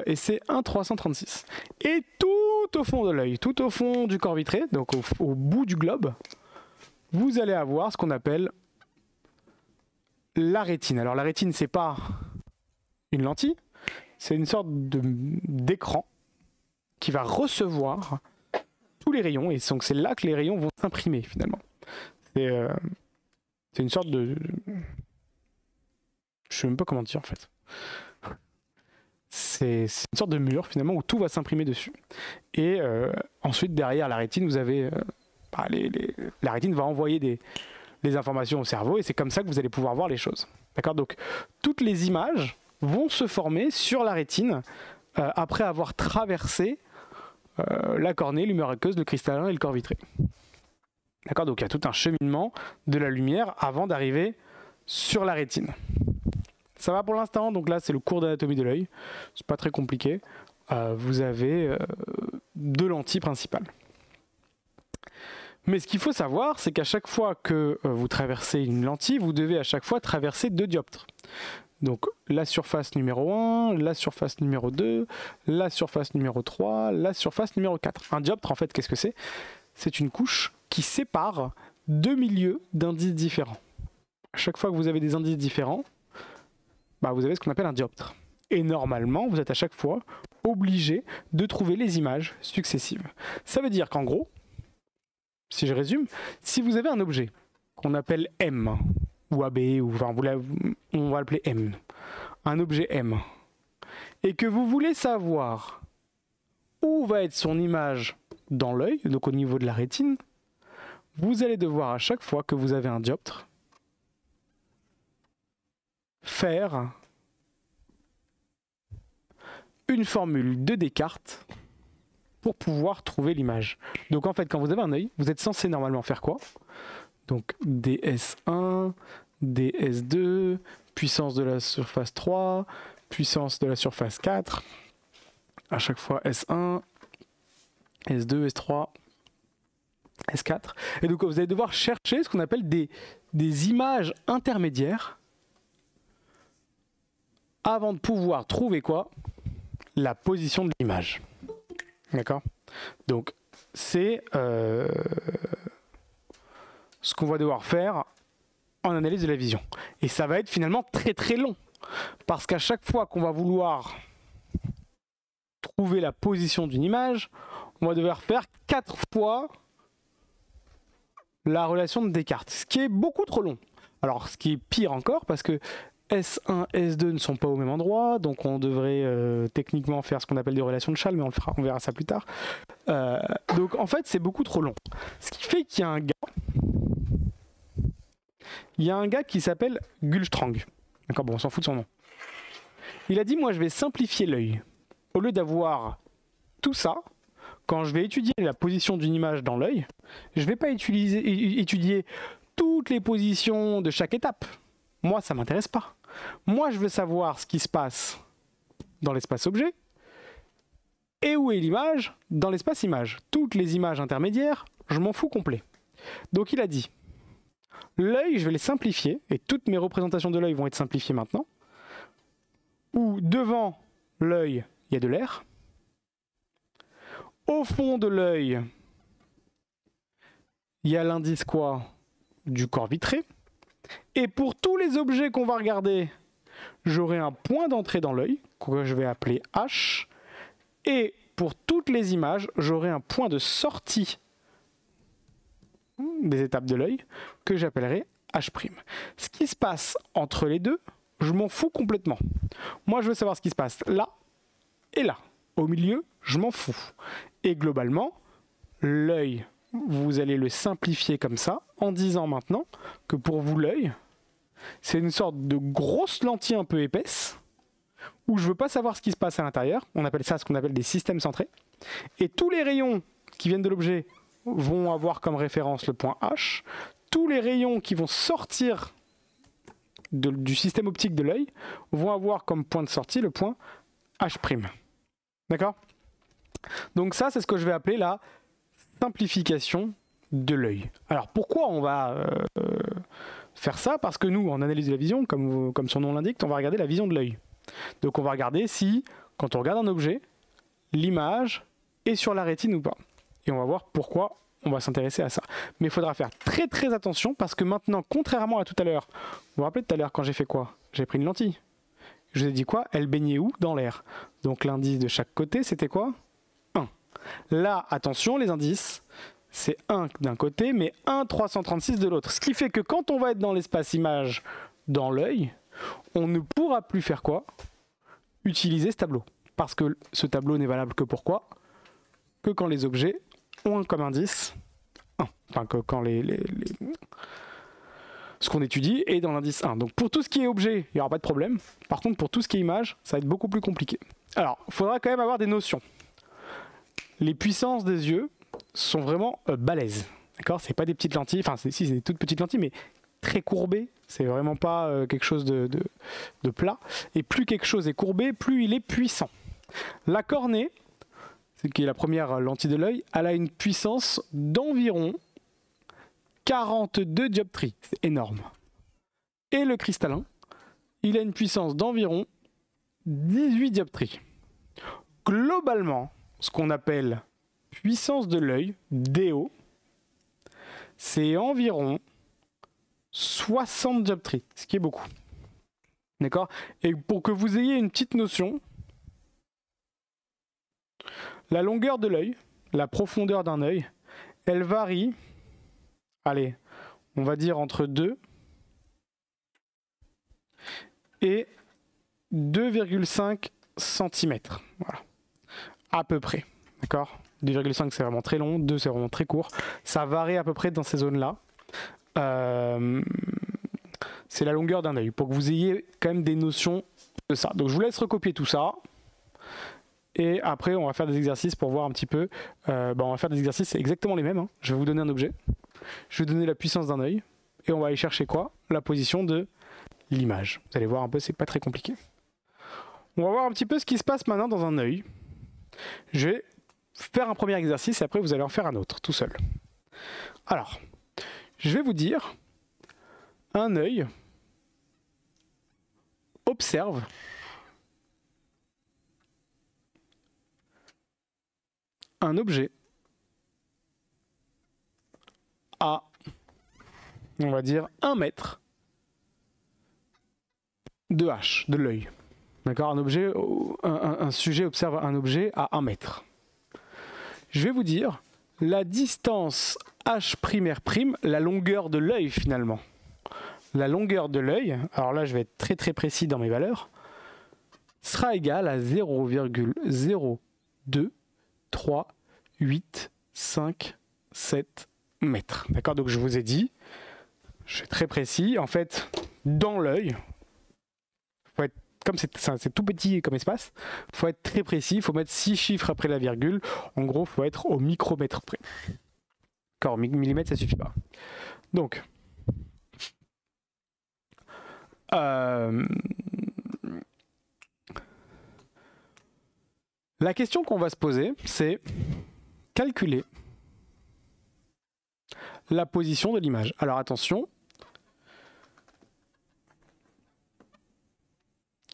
Et c'est 1,336. Et tout au fond de l'œil, tout au fond du corps vitré, donc au bout du globe, vous allez avoir ce qu'on appelle la rétine. Alors la rétine, c'est pas une lentille, c'est une sorte d'écran qui va recevoir tous les rayons, et donc c'est là que les rayons vont s'imprimer finalement. C'est une sorte de... Je sais même pas comment dire en fait. C'est une sorte de mur finalement où tout va s'imprimer dessus. Et ensuite derrière la rétine, vous avez... la rétine va envoyer des informations au cerveau, et c'est comme ça que vous allez pouvoir voir les choses. D'accord? Donc toutes les images vont se former sur la rétine après avoir traversé la cornée, l'humeur aqueuse, le cristallin et le corps vitré. D'accord? Donc il y a tout un cheminement de la lumière avant d'arriver sur la rétine. Ça va pour l'instant, donc là c'est le cours d'anatomie de l'œil, c'est pas très compliqué. Vous avez deux lentilles principales. Mais ce qu'il faut savoir, c'est qu'à chaque fois que vous traversez une lentille, vous devez à chaque fois traverser 2 dioptres. Donc la surface numéro 1, la surface numéro 2, la surface numéro 3, la surface numéro 4. Un dioptre, en fait, qu'est-ce que c'est? C'est une couche qui sépare 2 milieux d'indices différents. À chaque fois que vous avez des indices différents, vous avez ce qu'on appelle un dioptre. Et normalement, vous êtes à chaque fois obligé de trouver les images successives. Ça veut dire qu'en gros, si je résume, si vous avez un objet qu'on appelle M, ou AB, ou enfin on va l'appeler M, un objet M, et que vous voulez savoir où va être son image dans l'œil, donc au niveau de la rétine, vous allez devoir à chaque fois que vous avez un dioptre faire une formule de Descartes pour pouvoir trouver l'image. Donc en fait, quand vous avez un œil, vous êtes censé normalement faire quoi? Donc ds1, ds2, puissance de la surface 3, puissance de la surface 4, à chaque fois S1, S2, S3, S4. Et donc vous allez devoir chercher ce qu'on appelle des images intermédiaires avant de pouvoir trouver quoi? La position de l'image. D'accord? Donc c'est ce qu'on va devoir faire en analyse de la vision. Et ça va être finalement très très long. Parce qu'à chaque fois qu'on va vouloir trouver la position d'une image, on va devoir faire 4 fois la relation de Descartes. Ce qui est beaucoup trop long. Alors ce qui est pire encore, parce que S1, S2 ne sont pas au même endroit, donc on devrait techniquement faire ce qu'on appelle des relations de Chasles, mais on verra ça plus tard. Donc en fait c'est beaucoup trop long. Ce qui fait qu'il y a un gars qui s'appelle Gullstrang. D'accord, bon on s'en fout de son nom. Il a dit moi je vais simplifier l'œil. Au lieu d'avoir tout ça, quand je vais étudier la position d'une image dans l'œil, je ne vais pas étudier toutes les positions de chaque étape. Moi, ça ne m'intéresse pas. Moi, je veux savoir ce qui se passe dans l'espace objet et où est l'image dans l'espace image. Toutes les images intermédiaires, je m'en fous complet. Donc il a dit, l'œil, je vais les simplifier, et toutes mes représentations de l'œil vont être simplifiées maintenant, où devant l'œil, il y a de l'air. Au fond de l'œil, il y a l'indice quoi? Du corps vitré. Et pour tous les objets qu'on va regarder, j'aurai un point d'entrée dans l'œil, que je vais appeler H. Et pour toutes les images, j'aurai un point de sortie des étapes de l'œil, que j'appellerai H'. Ce qui se passe entre les deux, je m'en fous complètement. Moi, je veux savoir ce qui se passe là et là. Au milieu, je m'en fous. Et globalement, l'œil, vous allez le simplifier comme ça, en disant maintenant que pour vous, l'œil, c'est une sorte de grosse lentille un peu épaisse, où je ne veux pas savoir ce qui se passe à l'intérieur. On appelle ça ce qu'on appelle des systèmes centrés. Et tous les rayons qui viennent de l'objet vont avoir comme référence le point H. Tous les rayons qui vont sortir du système optique de l'œil vont avoir comme point de sortie le point H'. D'accord? Donc ça, c'est ce que je vais appeler la simplification de l'œil. Alors pourquoi on va faire ça? Parce que nous, en analyse de la vision, comme son nom l'indique, on va regarder la vision de l'œil. Donc on va regarder si, quand on regarde un objet, l'image est sur la rétine ou pas. Et on va voir pourquoi on va s'intéresser à ça. Mais il faudra faire très très attention parce que maintenant, contrairement à tout à l'heure, vous vous rappelez tout à l'heure quand j'ai fait quoi? J'ai pris une lentille. Je vous ai dit quoi? Elle baignait où? Dans l'air. Donc l'indice de chaque côté, c'était quoi? 1. Là, attention, les indices, c'est 1 d'un côté, mais 1 336 de l'autre. Ce qui fait que quand on va être dans l'espace image dans l'œil, on ne pourra plus faire quoi? Utiliser ce tableau. Parce que ce tableau n'est valable que pour quoi? Que quand les objets ont comme indice 1. Enfin, que quand ce qu'on étudie est dans l'indice 1. Donc pour tout ce qui est objet, il n'y aura pas de problème. Par contre, pour tout ce qui est image, ça va être beaucoup plus compliqué. Alors, il faudra quand même avoir des notions. Les puissances des yeux sont vraiment balèzes. D'accord? C'est pas des petites lentilles, enfin, si, c'est des toutes petites lentilles, mais très courbées. C'est vraiment pas quelque chose de plat. Et plus quelque chose est courbé, plus il est puissant. La cornée, qui est la première lentille de l'œil, elle a une puissance d'environ 42 dioptries. C'est énorme. Et le cristallin, il a une puissance d'environ 18 dioptries. Globalement, ce qu'on appelle puissance de l'œil, DO, c'est environ 60 dioptries, ce qui est beaucoup. D'accord? Et pour que vous ayez une petite notion, la longueur de l'œil, la profondeur d'un œil, elle varie, allez, on va dire entre 2 et 2,5 cm. Voilà. À peu près. D'accord? 2,5 c'est vraiment très long, 2 c'est vraiment très court. Ça varie à peu près dans ces zones-là. C'est la longueur d'un œil, pour que vous ayez quand même des notions de ça. Donc je vous laisse recopier tout ça. Et après, on va faire des exercices pour voir un petit peu. On va faire des exercices exactement les mêmes. Hein. Je vais vous donner un objet. Je vais donner la puissance d'un œil. Et on va aller chercher quoi? La position de l'image. Vous allez voir un peu, c'est pas très compliqué. On va voir un petit peu ce qui se passe maintenant dans un œil. Je vais faire un premier exercice et après vous allez en faire un autre, tout seul. Alors, je vais vous dire, un œil observe un objet à, on va dire, 1 mètre de H, de l'œil. D'accord? Un sujet observe un objet à 1 mètre. Je vais vous dire la distance H', la longueur de l'œil finalement. La longueur de l'œil, alors là je vais être très très précis dans mes valeurs, sera égale à 0,02385 mètres. D'accord? Donc je vous ai dit, je suis très précis, en fait, dans l'œil, faut être, comme c'est tout petit comme espace, il faut être très précis, il faut mettre 6 chiffres après la virgule, en gros, il faut être au micromètre près. D'accord, millimètre, ça suffit pas. Donc, la question qu'on va se poser, c'est calculer la position de l'image. Alors attention,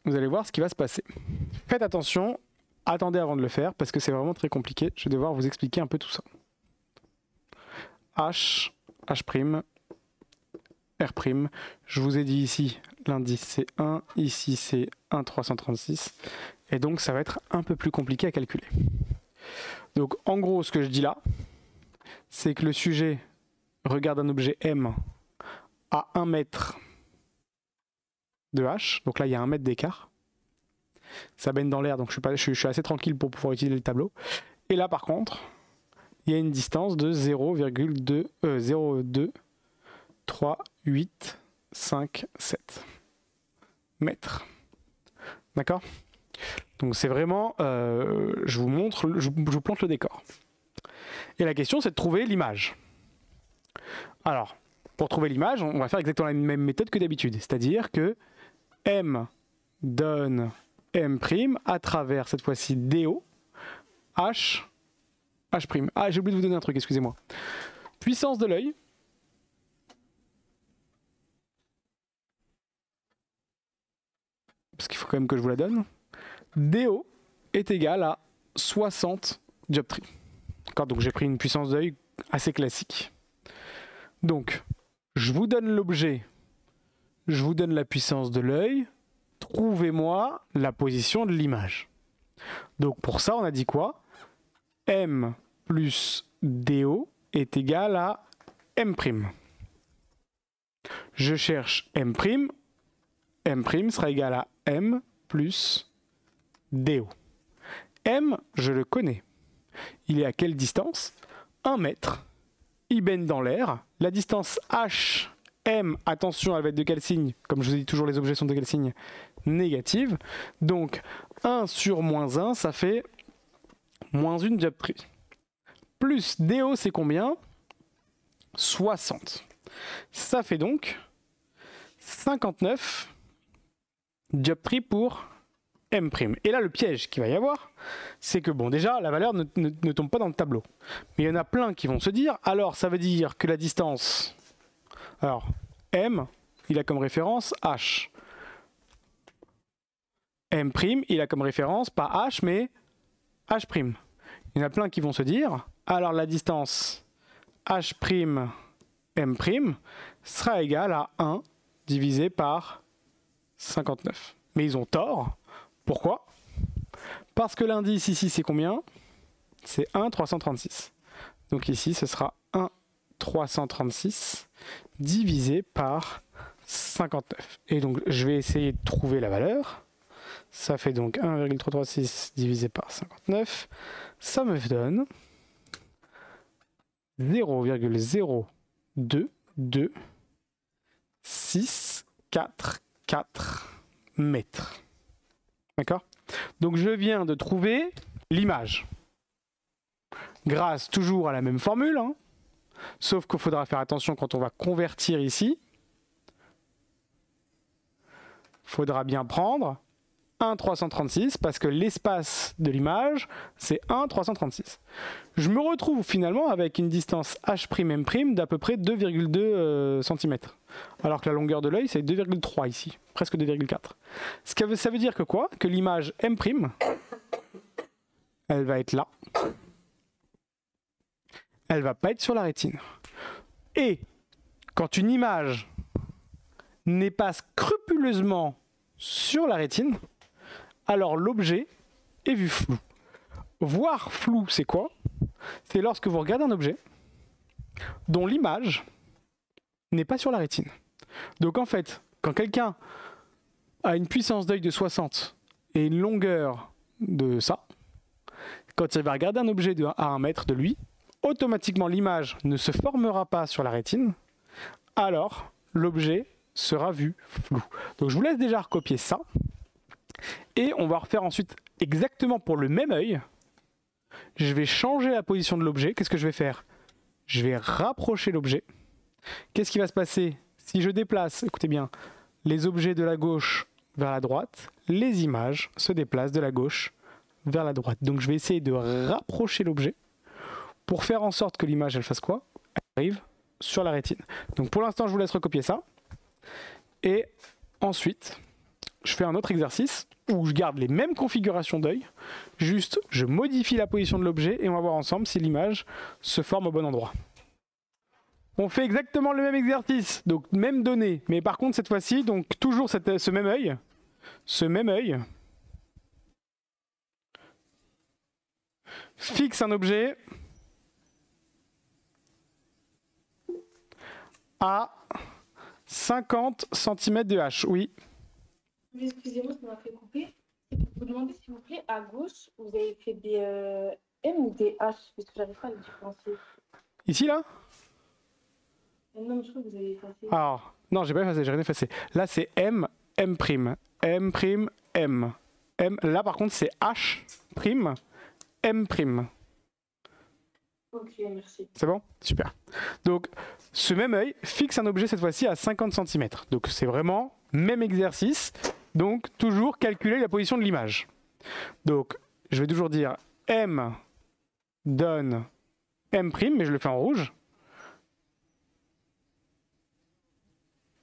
vous allez voir ce qui va se passer. Faites attention, attendez avant de le faire parce que c'est vraiment très compliqué. Je vais devoir vous expliquer un peu tout ça. H, H', R'. Je vous ai dit ici, l'indice c'est 1, ici c'est 1,336. Et donc ça va être un peu plus compliqué à calculer. Donc en gros, ce que je dis là, c'est que le sujet regarde un objet M à 1 mètre de H. Donc là, il y a 1 mètre d'écart. Ça baigne dans l'air, donc je suis assez tranquille pour pouvoir utiliser le tableau. Et là, par contre, il y a une distance de 0,23857 mètres. D'accord? Donc c'est vraiment, je vous montre, je vous plante le décor. Et la question, c'est de trouver l'image. Alors, pour trouver l'image, on va faire exactement la même méthode que d'habitude. C'est-à-dire que M donne M' à travers, cette fois-ci, DO, H'. Ah, j'ai oublié de vous donner un truc, excusez-moi. Puissance de l'œil. Parce qu'il faut quand même que je vous la donne. DO est égal à 60 dioptries. D'accord, donc j'ai pris une puissance d'œil assez classique. Donc, je vous donne l'objet, je vous donne la puissance de l'œil, trouvez-moi la position de l'image. Donc pour ça, on a dit quoi? M plus DO est égal à M'. Je cherche M', M' sera égal à M plus DO. M, je le connais. Il est à quelle distance? 1 mètre. Il baigne dans l'air. La distance H, M, attention, elle va être de quel signe? Comme je vous ai dit toujours, les objets sont de quel signe? Négative. Donc 1 sur moins 1, ça fait moins 1 dioptrie. Plus DO, c'est combien? 60. Ça fait donc 59 dioptries pour M'. Et là, le piège qu'il va y avoir, c'est que, bon, déjà, la valeur ne tombe pas dans le tableau. Mais il y en a plein qui vont se dire, alors, ça veut dire que la distance... Alors, M, il a comme référence H. M', il a comme référence, pas H, mais H'. Il y en a plein qui vont se dire, alors la distance H', M' sera égale à 1 divisé par 59. Mais ils ont tort. Pourquoi? Parce que l'indice ici, c'est combien? C'est 1,336. Donc ici, ce sera 1,336 divisé par 59. Et donc, je vais essayer de trouver la valeur. Ça fait donc 1,336 divisé par 59. Ça me donne 0,022644 mètres. D'accord? Donc je viens de trouver l'image. Grâce toujours à la même formule, hein, sauf qu'il faudra faire attention quand on va convertir ici. Il faudra bien prendre 1,336 parce que l'espace de l'image, c'est 1,336. Je me retrouve finalement avec une distance H', d'à peu près 2,2 cm. Alors que la longueur de l'œil, c'est 2,3 ici, presque 2,4. Ça veut dire que quoi? Que l'image M', elle va être là. Elle va pas être sur la rétine. Et quand une image n'est pas scrupuleusement sur la rétine, alors l'objet est vu flou. Voir flou, c'est quoi? C'est lorsque vous regardez un objet dont l'image n'est pas sur la rétine. Donc en fait, quand quelqu'un a une puissance d'œil de 60 et une longueur de ça, quand il va regarder un objet à 1 mètre de lui, automatiquement l'image ne se formera pas sur la rétine, alors l'objet sera vu flou. Donc je vous laisse déjà recopier ça. Et on va refaire ensuite exactement pour le même œil. Je vais changer la position de l'objet. Qu'est-ce que je vais faire? Je vais rapprocher l'objet. Qu'est-ce qui va se passer si je déplace, écoutez bien, les objets de la gauche vers la droite? Les images se déplacent de la gauche vers la droite. Donc je vais essayer de rapprocher l'objet pour faire en sorte que l'image, elle fasse quoi? Elle arrive sur la rétine. Donc pour l'instant, je vous laisse recopier ça. Et ensuite, je fais un autre exercice où je garde les mêmes configurations d'œil, juste je modifie la position de l'objet et on va voir ensemble si l'image se forme au bon endroit. On fait exactement le même exercice, donc même donnée, mais par contre cette fois-ci, donc toujours ce même œil fixe un objet à 50 cm de H, oui. Excusez-moi, ça m'a fait couper. Vous demandez s'il vous plaît, à gauche, vous avez fait des M ou des H, parce que j'arrive pas à les différencier. Ici, là? Non, mais je crois que vous avez effacé. Alors, non, j'ai pas effacé, j'ai rien effacé. Là, c'est M, M', M', M. M. Là, par contre, c'est H', M'. Ok, merci. C'est bon? Super. Donc, ce même œil fixe un objet cette fois-ci à 50 cm. Donc, c'est vraiment même exercice. Donc, toujours calculer la position de l'image. Donc, je vais toujours dire M donne M', mais je le fais en rouge.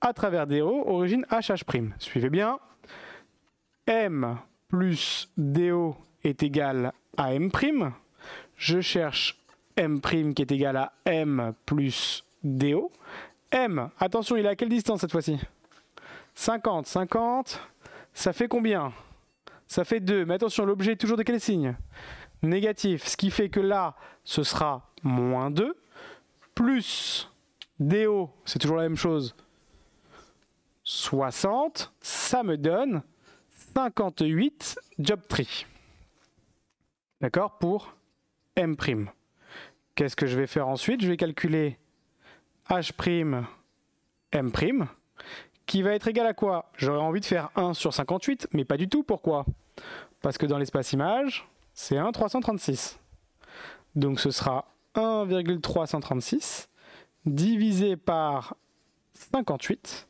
À travers DO, origine HH'. Suivez bien. M plus DO est égal à M'. Je cherche M' qui est égal à M plus DO. M, attention, il est à quelle distance cette fois-ci? 50, 50, ça fait combien? Ça fait 2, mais attention, l'objet est toujours de quel signe? Négatif, ce qui fait que là, ce sera moins 2, plus DO, c'est toujours la même chose, 60, ça me donne 58 job tree. D'accord? Pour M'. Qu'est-ce que je vais faire ensuite? Je vais calculer H', M', qui va être égal à quoi? J'aurais envie de faire 1 sur 58, mais pas du tout. Pourquoi? Parce que dans l'espace image, c'est 1,336. Donc ce sera 1,336 divisé par 58,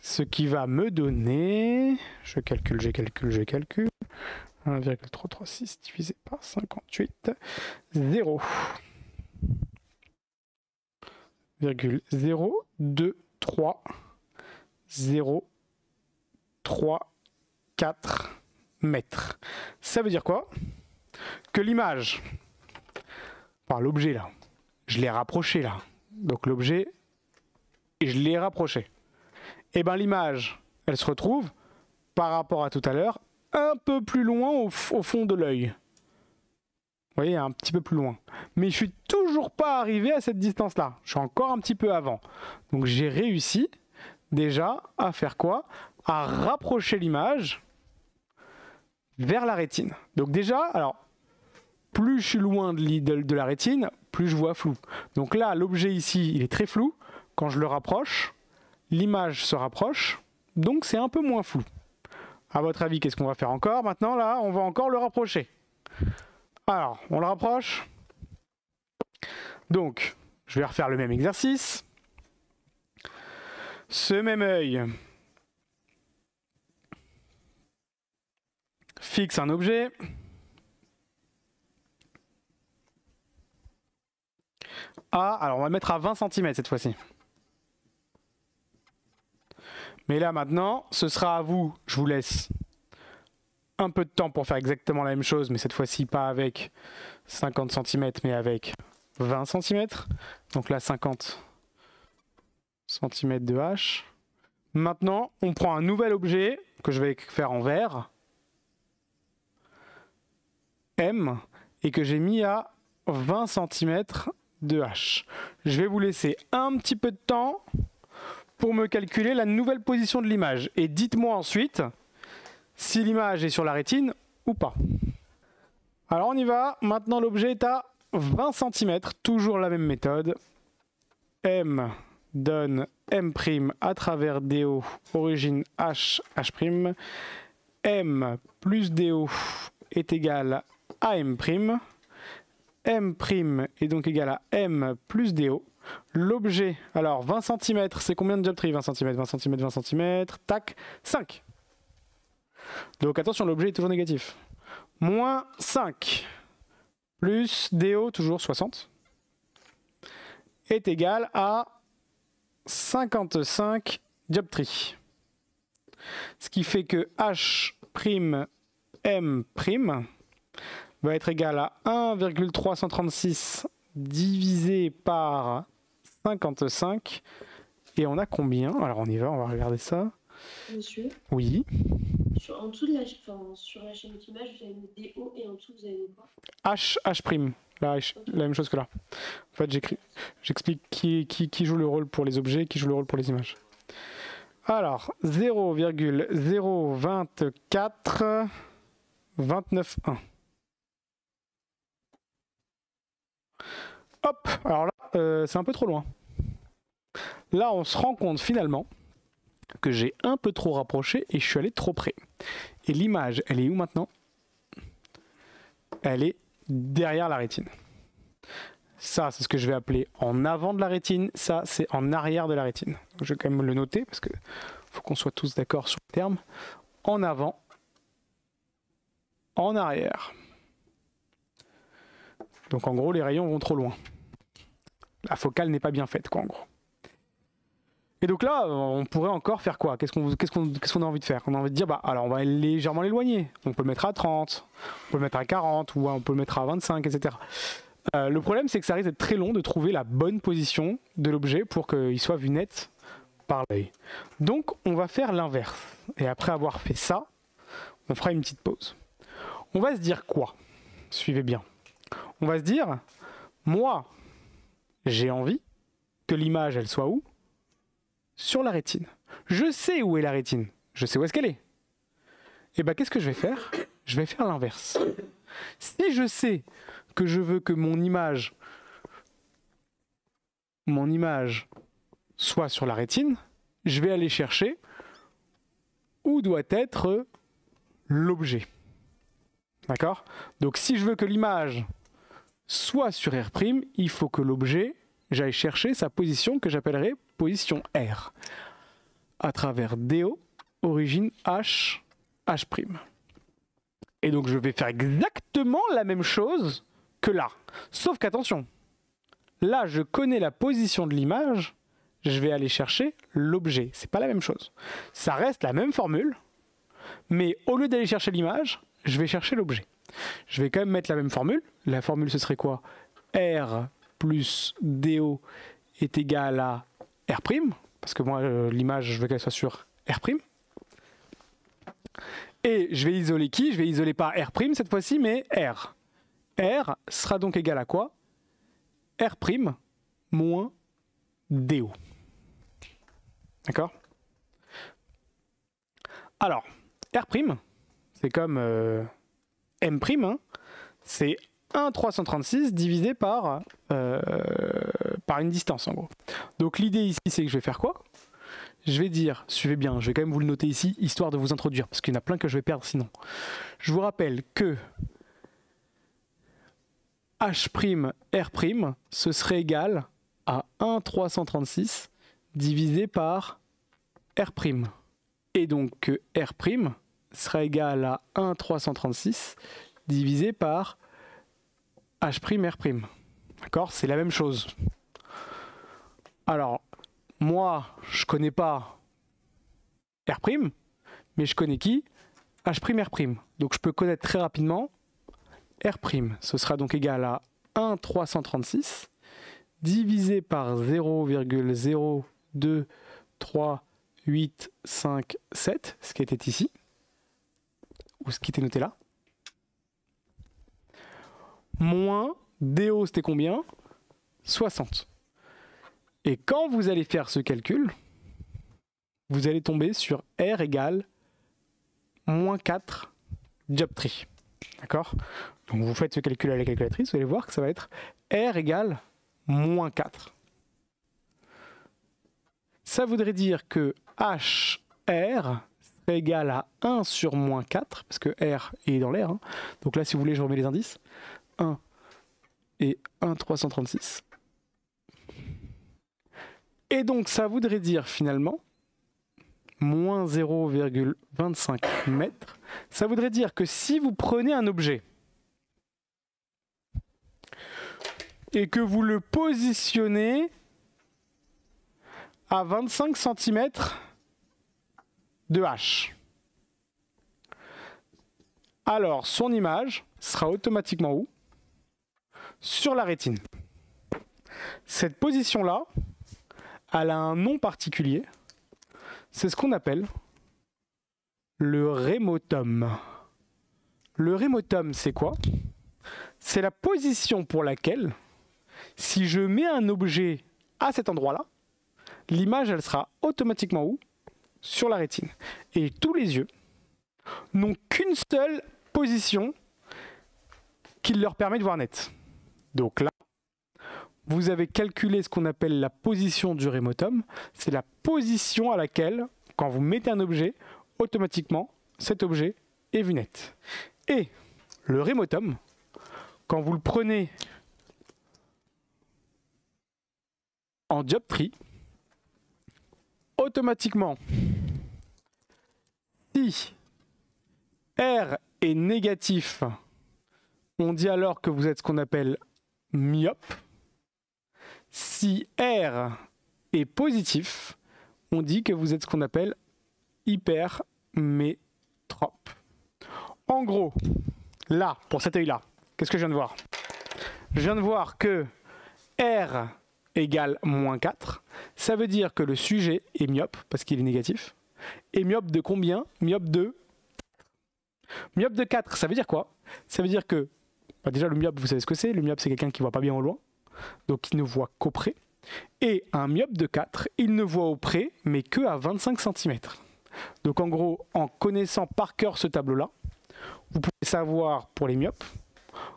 ce qui va me donner... Je calcule. 1,336 divisé par 58, 0. 0,023 034 mètres. Ça veut dire quoi? Que l'image, enfin l'objet là, je l'ai rapproché là. Donc l'objet, je l'ai rapproché. Et bien l'image, elle se retrouve par rapport à tout à l'heure, un peu plus loin au fond de l'œil. Vous voyez, un petit peu plus loin. Mais je suis toujours pas arrivé à cette distance-là. Je suis encore un petit peu avant. Donc j'ai réussi déjà à faire quoi? À rapprocher l'image vers la rétine. Donc déjà, alors, plus je suis loin de la rétine, plus je vois flou. Donc là, l'objet ici, il est très flou. Quand je le rapproche, l'image se rapproche. Donc c'est un peu moins flou. À votre avis, qu'est-ce qu'on va faire encore? Maintenant, là, on va encore le rapprocher. Alors, on le rapproche. Donc, je vais refaire le même exercice. Ce même œil fixe un objet. Alors on va le mettre à 20 cm cette fois-ci. Mais là maintenant, ce sera à vous, je vous laisse un peu de temps pour faire exactement la même chose, mais cette fois-ci pas avec 50 cm, mais avec 20 cm. Donc là 50 cm de H. Maintenant, on prend un nouvel objet que je vais faire en vert, M, et que j'ai mis à 20 cm de H. Je vais vous laisser un petit peu de temps pour me calculer la nouvelle position de l'image. Et dites-moi ensuite si l'image est sur la rétine ou pas. Alors on y va. Maintenant l'objet est à 20 cm. Toujours la même méthode. M donne M' à travers DO, origine H, H'. M plus DO est égal à M'. M' est donc égal à M plus DO. L'objet, alors 20 cm, c'est combien de job tree? 20 cm, 20 cm, 20 cm, tac, 5. Donc attention, l'objet est toujours négatif. Moins 5 plus DO, toujours 60, est égal à 55 job tree. Ce qui fait que H' M' va être égal à 1,336 divisé par 55. Et on a combien? Alors on y va, on va regarder ça. Monsieur, Oui. en dessous de sur la chaîne d'image, vous avez mis DO et en dessous, vous avez mis quoi? H'. Là, la même chose que là. En fait, j'explique qui joue le rôle pour les objets, qui joue le rôle pour les images. Alors, 0,02429,1. Hop, alors là, c'est un peu trop loin. Là, on se rend compte finalement que j'ai un peu trop rapproché et je suis allé trop près. Et l'image, elle est où maintenant? Elle est derrière la rétine. Ça, c'est ce que je vais appeler en avant de la rétine. Ça, c'est en arrière de la rétine. Donc, je vais quand même le noter parce que faut qu'on soit tous d'accord sur le terme. En avant, en arrière. Donc en gros, les rayons vont trop loin. La focale n'est pas bien faite, quoi, en gros. Et donc là, on pourrait encore faire quoi? Qu'est-ce qu'on a envie de faire? On a envie de dire, bah, alors on va légèrement l'éloigner. On peut le mettre à 30, on peut le mettre à 40, ou on peut le mettre à 25, etc. Le problème, c'est que ça risque d'être très long de trouver la bonne position de l'objet pour qu'il soit vu net par l'œil. Donc, on va faire l'inverse. Et après avoir fait ça, on fera une petite pause. On va se dire quoi? Suivez bien. On va se dire, moi, j'ai envie que l'image, elle soit où? Sur la rétine. Je sais où est la rétine. Je sais où est-ce qu'elle est. Et bien, qu'est-ce que je vais faire? Je vais faire l'inverse. Si je sais que je veux que mon image soit sur la rétine, je vais aller chercher où doit être l'objet. D'accord? Donc si je veux que l'image soit sur R', il faut que l'objet, j'aille chercher sa position que j'appellerai position R. À travers DO, origine H'. Et donc je vais faire exactement la même chose que là. Sauf qu'attention, là je connais la position de l'image, je vais aller chercher l'objet. C'est pas la même chose. Ça reste la même formule, mais au lieu d'aller chercher l'image, je vais chercher l'objet. Je vais quand même mettre la même formule. La formule ce serait quoi? R plus DO est égal à R', parce que moi l'image je veux qu'elle soit sur R'. Et je vais isoler qui? Je vais isoler pas R' cette fois-ci, mais R. R sera donc égal à quoi? R' moins DO. D'accord? Alors, R', c'est comme M', hein, c'est 1,336 divisé par une distance, en gros. Donc l'idée ici, c'est que je vais faire quoi? Je vais dire, suivez bien, je vais quand même vous le noter ici, histoire de vous introduire, parce qu'il y en a plein que je vais perdre sinon. Je vous rappelle que H', R', ce serait égal à 1,336 divisé par R'. Et donc que R' sera égal à 1,336 divisé par H', R'. D'accord? C'est la même chose. Alors, moi, je connais pas R', mais je connais qui? H', R'. Donc je peux connaître très rapidement R'. Ce sera donc égal à 1,336 divisé par 0,02387, ce qui était ici, ou ce qui était noté là, moins DO, c'était combien? 60. Et quand vous allez faire ce calcul, vous allez tomber sur R égale moins 4 dioptries. D'accord? Donc vous faites ce calcul à la calculatrice, vous allez voir que ça va être R égale moins 4. Ça voudrait dire que HR serait égal à 1 sur moins 4, parce que R est dans l'air. Hein. Donc là, si vous voulez, je remets les indices. 1 et 1,336. Et donc, ça voudrait dire finalement moins 0,25 mètres. Ça voudrait dire que si vous prenez un objet et que vous le positionnez à 25 cm de H. Alors, son image sera automatiquement où? Sur la rétine. Cette position-là, elle a un nom particulier. C'est ce qu'on appelle le rémotum. Le rémotum, c'est quoi? C'est la position pour laquelle, si je mets un objet à cet endroit-là, l'image, elle sera automatiquement où? Sur la rétine. Et tous les yeux n'ont qu'une seule position qui leur permet de voir net. Donc là, vous avez calculé ce qu'on appelle la position du rémotum. C'est la position à laquelle, quand vous mettez un objet, automatiquement, cet objet est vu net. Et le rémotum, quand vous le prenez en dioptrie, automatiquement, si R est négatif, on dit alors que vous êtes ce qu'on appelle myope. Si R est positif, on dit que vous êtes ce qu'on appelle hypermétrope. En gros, là, pour cet œil-là, qu'est-ce que je viens de voir? Je viens de voir que R égale -4. Ça veut dire que le sujet est myope, parce qu'il est négatif. Et myope de combien? Myope de 4, ça veut dire quoi? Ça veut dire que, déjà le myope, vous savez ce que c'est. Le myope, c'est quelqu'un qui ne voit pas bien au loin. Donc il ne voit qu'au près. Et un myope de 4, il ne voit au près, mais que à 25 cm. Donc en gros, en connaissant par cœur ce tableau-là, vous pouvez savoir pour les myopes,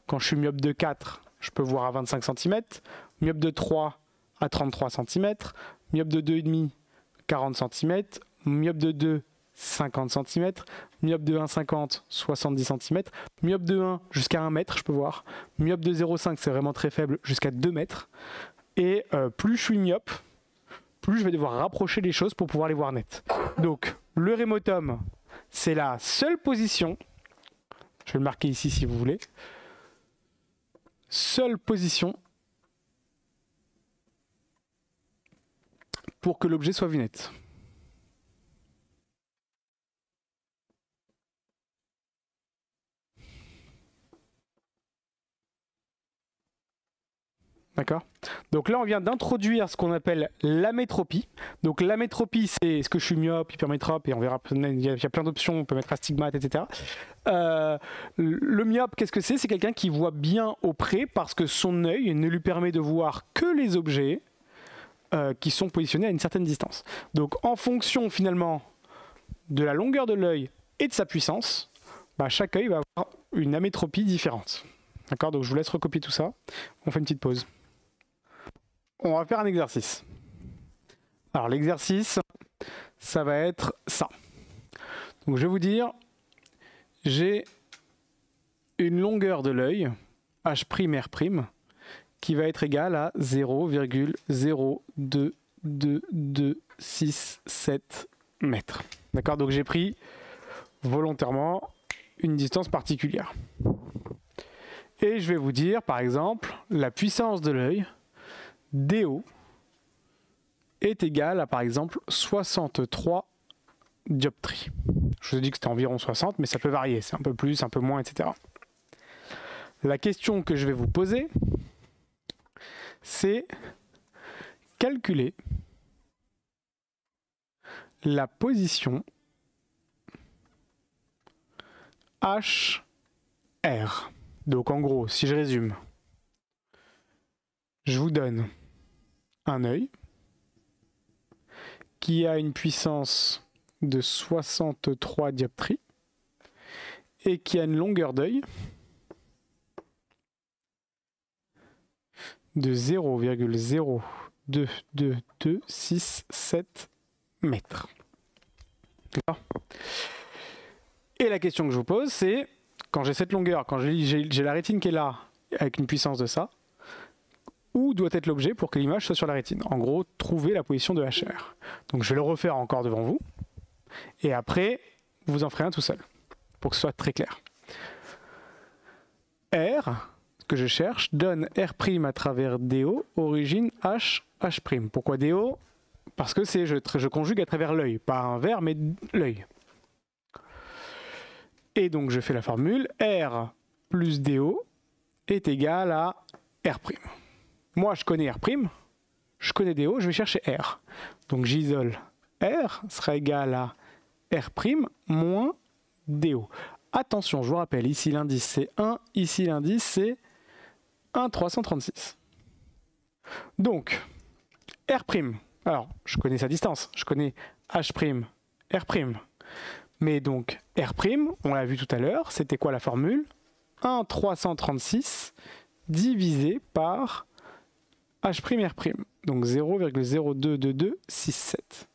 quand je suis myope de 4, je peux voir à 25 cm, myope de 3 à 33 cm, myope de 2,5, 40 cm, myope de 2, 50 cm, myope de 1,50, 70 cm, myope de 1 jusqu'à 1 mètre, je peux voir, myope de 0,5, c'est vraiment très faible, jusqu'à 2 mètres. Et plus je suis myope, plus je vais devoir rapprocher les choses pour pouvoir les voir net. Donc, le rémotum, c'est la seule position, je vais le marquer ici si vous voulez, seule position pour que l'objet soit vu net. D'accord? Donc là, on vient d'introduire ce qu'on appelle l'amétropie. Donc l'amétropie, c'est ce que je suis myope, hypermétrope, et on verra, il y a plein d'options, on peut mettre astigmate, etc. Le myope, qu'est-ce que c'est? C'est quelqu'un qui voit bien au près parce que son œil ne lui permet de voir que les objets qui sont positionnés à une certaine distance. Donc en fonction finalement de la longueur de l'œil et de sa puissance, chaque œil va avoir une amétropie différente. D'accord? Donc je vous laisse recopier tout ça. On fait une petite pause. On va faire un exercice. Alors l'exercice, ça va être ça. Donc je vais vous dire, j'ai une longueur de l'œil, H', R', qui va être égale à 0,02267 mètres. D'accord? Donc j'ai pris volontairement une distance particulière. Et je vais vous dire, par exemple, la puissance de l'œil, DO, est égale à, par exemple, 63 dioptries. Je vous ai dit que c'était environ 60, mais ça peut varier. C'est un peu plus, un peu moins, etc. La question que je vais vous poser, c'est calculer la position HR. Donc en gros, si je résume, je vous donne un œil qui a une puissance de 63 dioptries et qui a une longueur d'œil de 0,02267 mètres. Et la question que je vous pose, c'est, quand j'ai cette longueur, quand j'ai la rétine qui est là, avec une puissance de ça, où doit être l'objet pour que l'image soit sur la rétine? En gros, trouver la position de HR. Donc je vais le refaire encore devant vous, et après, vous en ferez un tout seul, pour que ce soit très clair. R, que je cherche, donne R' à travers DO, origine H'. Pourquoi DO? parce que je conjugue à travers l'œil, pas un verre, mais l'œil. Et donc je fais la formule, R plus DO est égal à R'. Moi je connais R', je connais DO, je vais chercher R. Donc j'isole R sera égal à R' moins DO. Attention, je vous rappelle, ici l'indice c'est 1, ici l'indice c'est 1,336. Donc, R', alors je connais sa distance, je connais H', R'. Mais donc R', on l'a vu tout à l'heure, c'était quoi la formule? 1,336 divisé par H', R'. Donc 0,022267.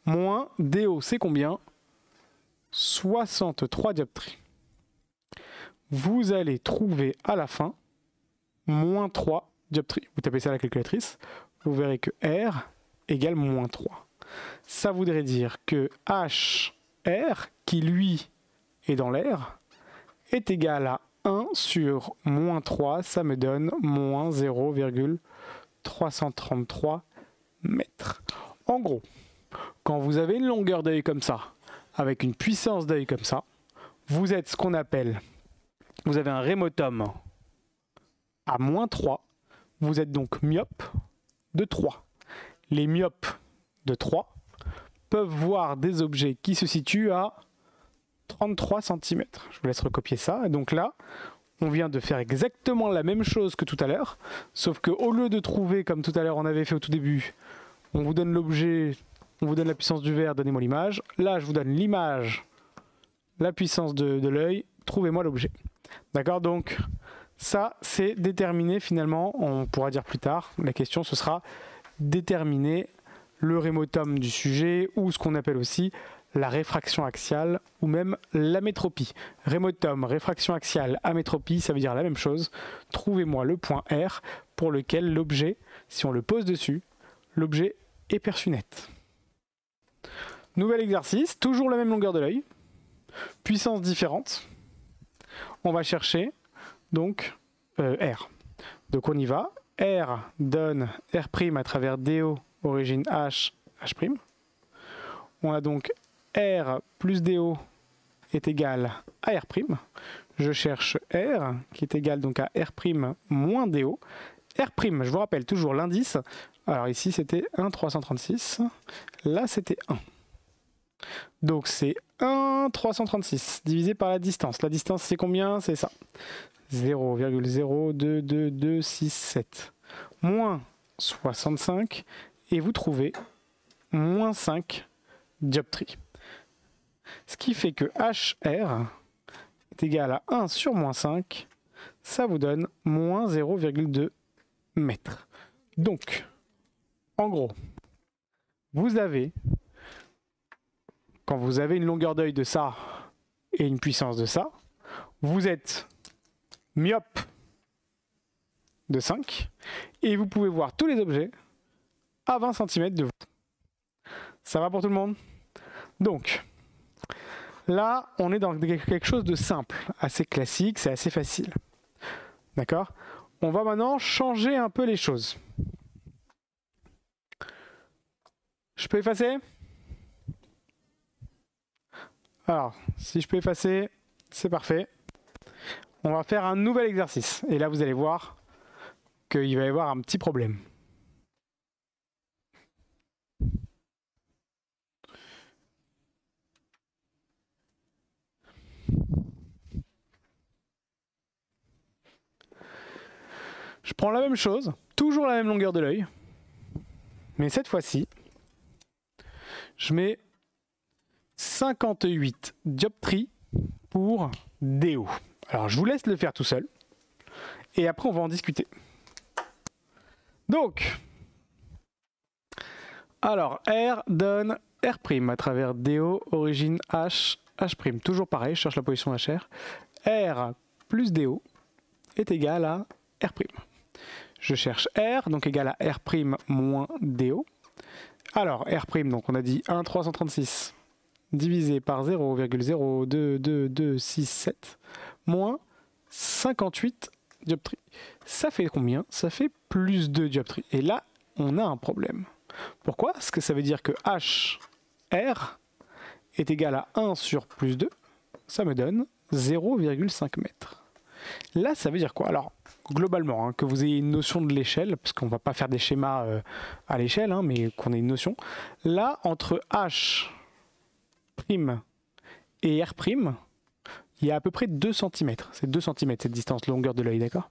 Moins DO, c'est combien? 63 dioptries. Vous allez trouver à la fin moins 3 dioptries. Vous tapez ça à la calculatrice, vous verrez que R égale moins 3. Ça voudrait dire que HR, qui lui est dans l'air, est égal à 1 sur moins 3, ça me donne moins 0,333 mètres. En gros, quand vous avez une longueur d'œil comme ça, avec une puissance d'œil comme ça, vous êtes ce qu'on appelle, vous avez un rémotum à moins 3, vous êtes donc myope de 3. Les myopes de 3 peuvent voir des objets qui se situent à 33 cm. Je vous laisse recopier ça. Et donc là, on vient de faire exactement la même chose que tout à l'heure, sauf qu'au lieu de trouver, comme tout à l'heure on avait fait au tout début, on vous donne l'objet, on vous donne la puissance du verre, donnez-moi l'image. Là, je vous donne l'image, la puissance de l'œil, trouvez-moi l'objet. D'accord? Donc, ça, c'est déterminer finalement, on pourra dire plus tard, la question ce sera déterminer le rémotum du sujet ou ce qu'on appelle aussi la réfraction axiale ou même l'amétropie. Rémotum, réfraction axiale, amétropie, ça veut dire la même chose. Trouvez-moi le point R pour lequel l'objet, si on le pose dessus, l'objet est perçu net. Nouvel exercice, toujours la même longueur de l'œil, puissance différente. On va chercher donc R. Donc on y va. R donne R' à travers DO, origine H, H'. On a donc R plus DO est égal à R'. Je cherche R qui est égal donc à R' moins DO. R', je vous rappelle toujours l'indice. Alors ici c'était 1,336. Là c'était 1. Donc c'est 1,336 divisé par la distance. La distance c'est combien? C'est ça. 0,02267 moins 65 et vous trouvez moins 5 dioptries. Ce qui fait que HR est égal à 1 sur moins 5, ça vous donne moins 0,2 mètres. Donc, en gros, vous avez, quand vous avez une longueur d'œil de ça et une puissance de ça, vous êtes myope de 5 et vous pouvez voir tous les objets à 20 cm de vous. Ça va pour tout le monde? Donc, là, on est dans quelque chose de simple, assez classique, c'est assez facile. D'accord? On va maintenant changer un peu les choses. Je peux effacer? Alors, si je peux effacer, c'est parfait. On va faire un nouvel exercice. Et là, vous allez voir qu'il va y avoir un petit problème. Je prends la même chose, toujours la même longueur de l'œil, mais cette fois-ci, je mets 58 dioptries pour DO. Alors, je vous laisse le faire tout seul, et après, on va en discuter. Donc, alors, R donne R' à travers DO, origine H, H'. Toujours pareil, je cherche la position HR. R plus DO est égal à R'. Je cherche R, donc égal à R' moins DO. Alors, R', donc on a dit 1,336 divisé par 0,02267 moins 58 dioptries. Ça fait combien? Ça fait plus 2 dioptries. Et là, on a un problème. Pourquoi? Parce que ça veut dire que HR est égal à 1 sur plus 2, ça me donne 0,5 mètres. Là, ça veut dire quoi? Alors, globalement, hein, que vous ayez une notion de l'échelle, parce qu'on ne va pas faire des schémas à l'échelle, hein, mais qu'on ait une notion. Là, entre H' et R', il y a à peu près 2 cm. C'est 2 cm cette distance, longueur de l'œil, d'accord?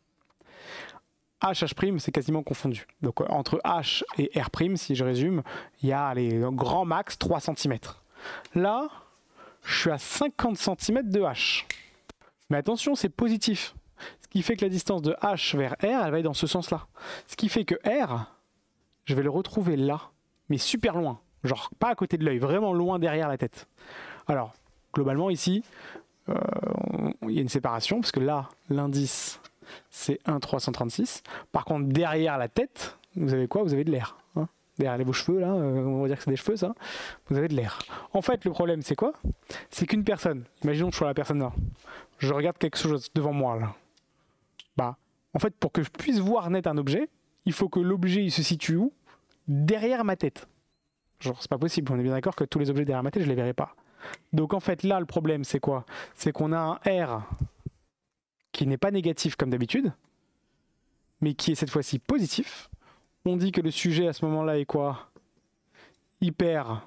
H', c'est quasiment confondu. Donc entre H et R', si je résume, il y a les grand max 3 cm. Là, je suis à 50 cm de H. Mais attention, c'est positif. Ce qui fait que la distance de H vers R, elle va être dans ce sens-là. Ce qui fait que R, je vais le retrouver là, mais super loin. Genre pas à côté de l'œil, vraiment loin derrière la tête. Alors, globalement ici, il y a une séparation, parce que là, l'indice, c'est 1,336. Par contre, derrière la tête, vous avez quoi? Vous avez de l'air. Hein, derrière vos cheveux, là, on va dire que c'est des cheveux, ça. Vous avez de l'air. En fait, le problème, c'est quoi? C'est qu'une personne, imaginons que je sois la personne là, je regarde quelque chose devant moi, là. Bah, en fait, pour que je puisse voir net un objet, il faut que l'objet, il se situe où? Derrière ma tête. Genre, c'est pas possible. On est bien d'accord que tous les objets derrière ma tête, je les verrai pas. Donc, en fait, là, le problème, c'est quoi? C'est qu'on a un R qui n'est pas négatif comme d'habitude, mais qui est cette fois-ci positif. On dit que le sujet à ce moment-là est quoi? Hypermétrope.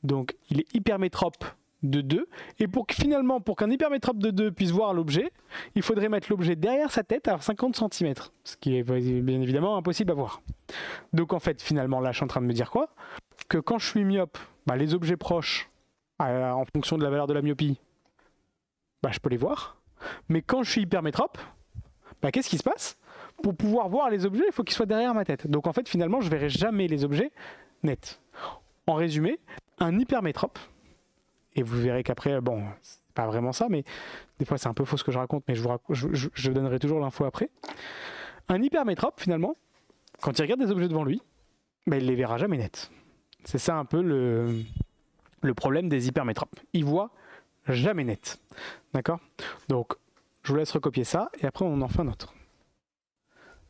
Donc il est hypermétrope de 2. Et finalement, pour qu'un hypermétrope de 2 puisse voir l'objet, il faudrait mettre l'objet derrière sa tête à 50 cm. Ce qui est bien évidemment impossible à voir. Donc en fait, finalement, là, je suis en train de me dire quoi? Que quand je suis myope, bah, les objets proches, en fonction de la valeur de la myopie, bah, je peux les voir. Mais quand je suis hypermétrope, bah, qu'est-ce qui se passe? Pour pouvoir voir les objets, il faut qu'ils soient derrière ma tête. Donc en fait, finalement, je ne verrai jamais les objets nets. En résumé, un hypermétrope, et vous verrez qu'après, bon, c'est pas vraiment ça, mais des fois c'est un peu faux ce que je raconte, mais je donnerai toujours l'info après. Un hypermétrope, finalement, quand il regarde des objets devant lui, bah, il ne les verra jamais nets. C'est ça un peu le problème des hypermétropes. Ils voient jamais net. D'accord? Donc, je vous laisse recopier ça, et après on en fait un autre.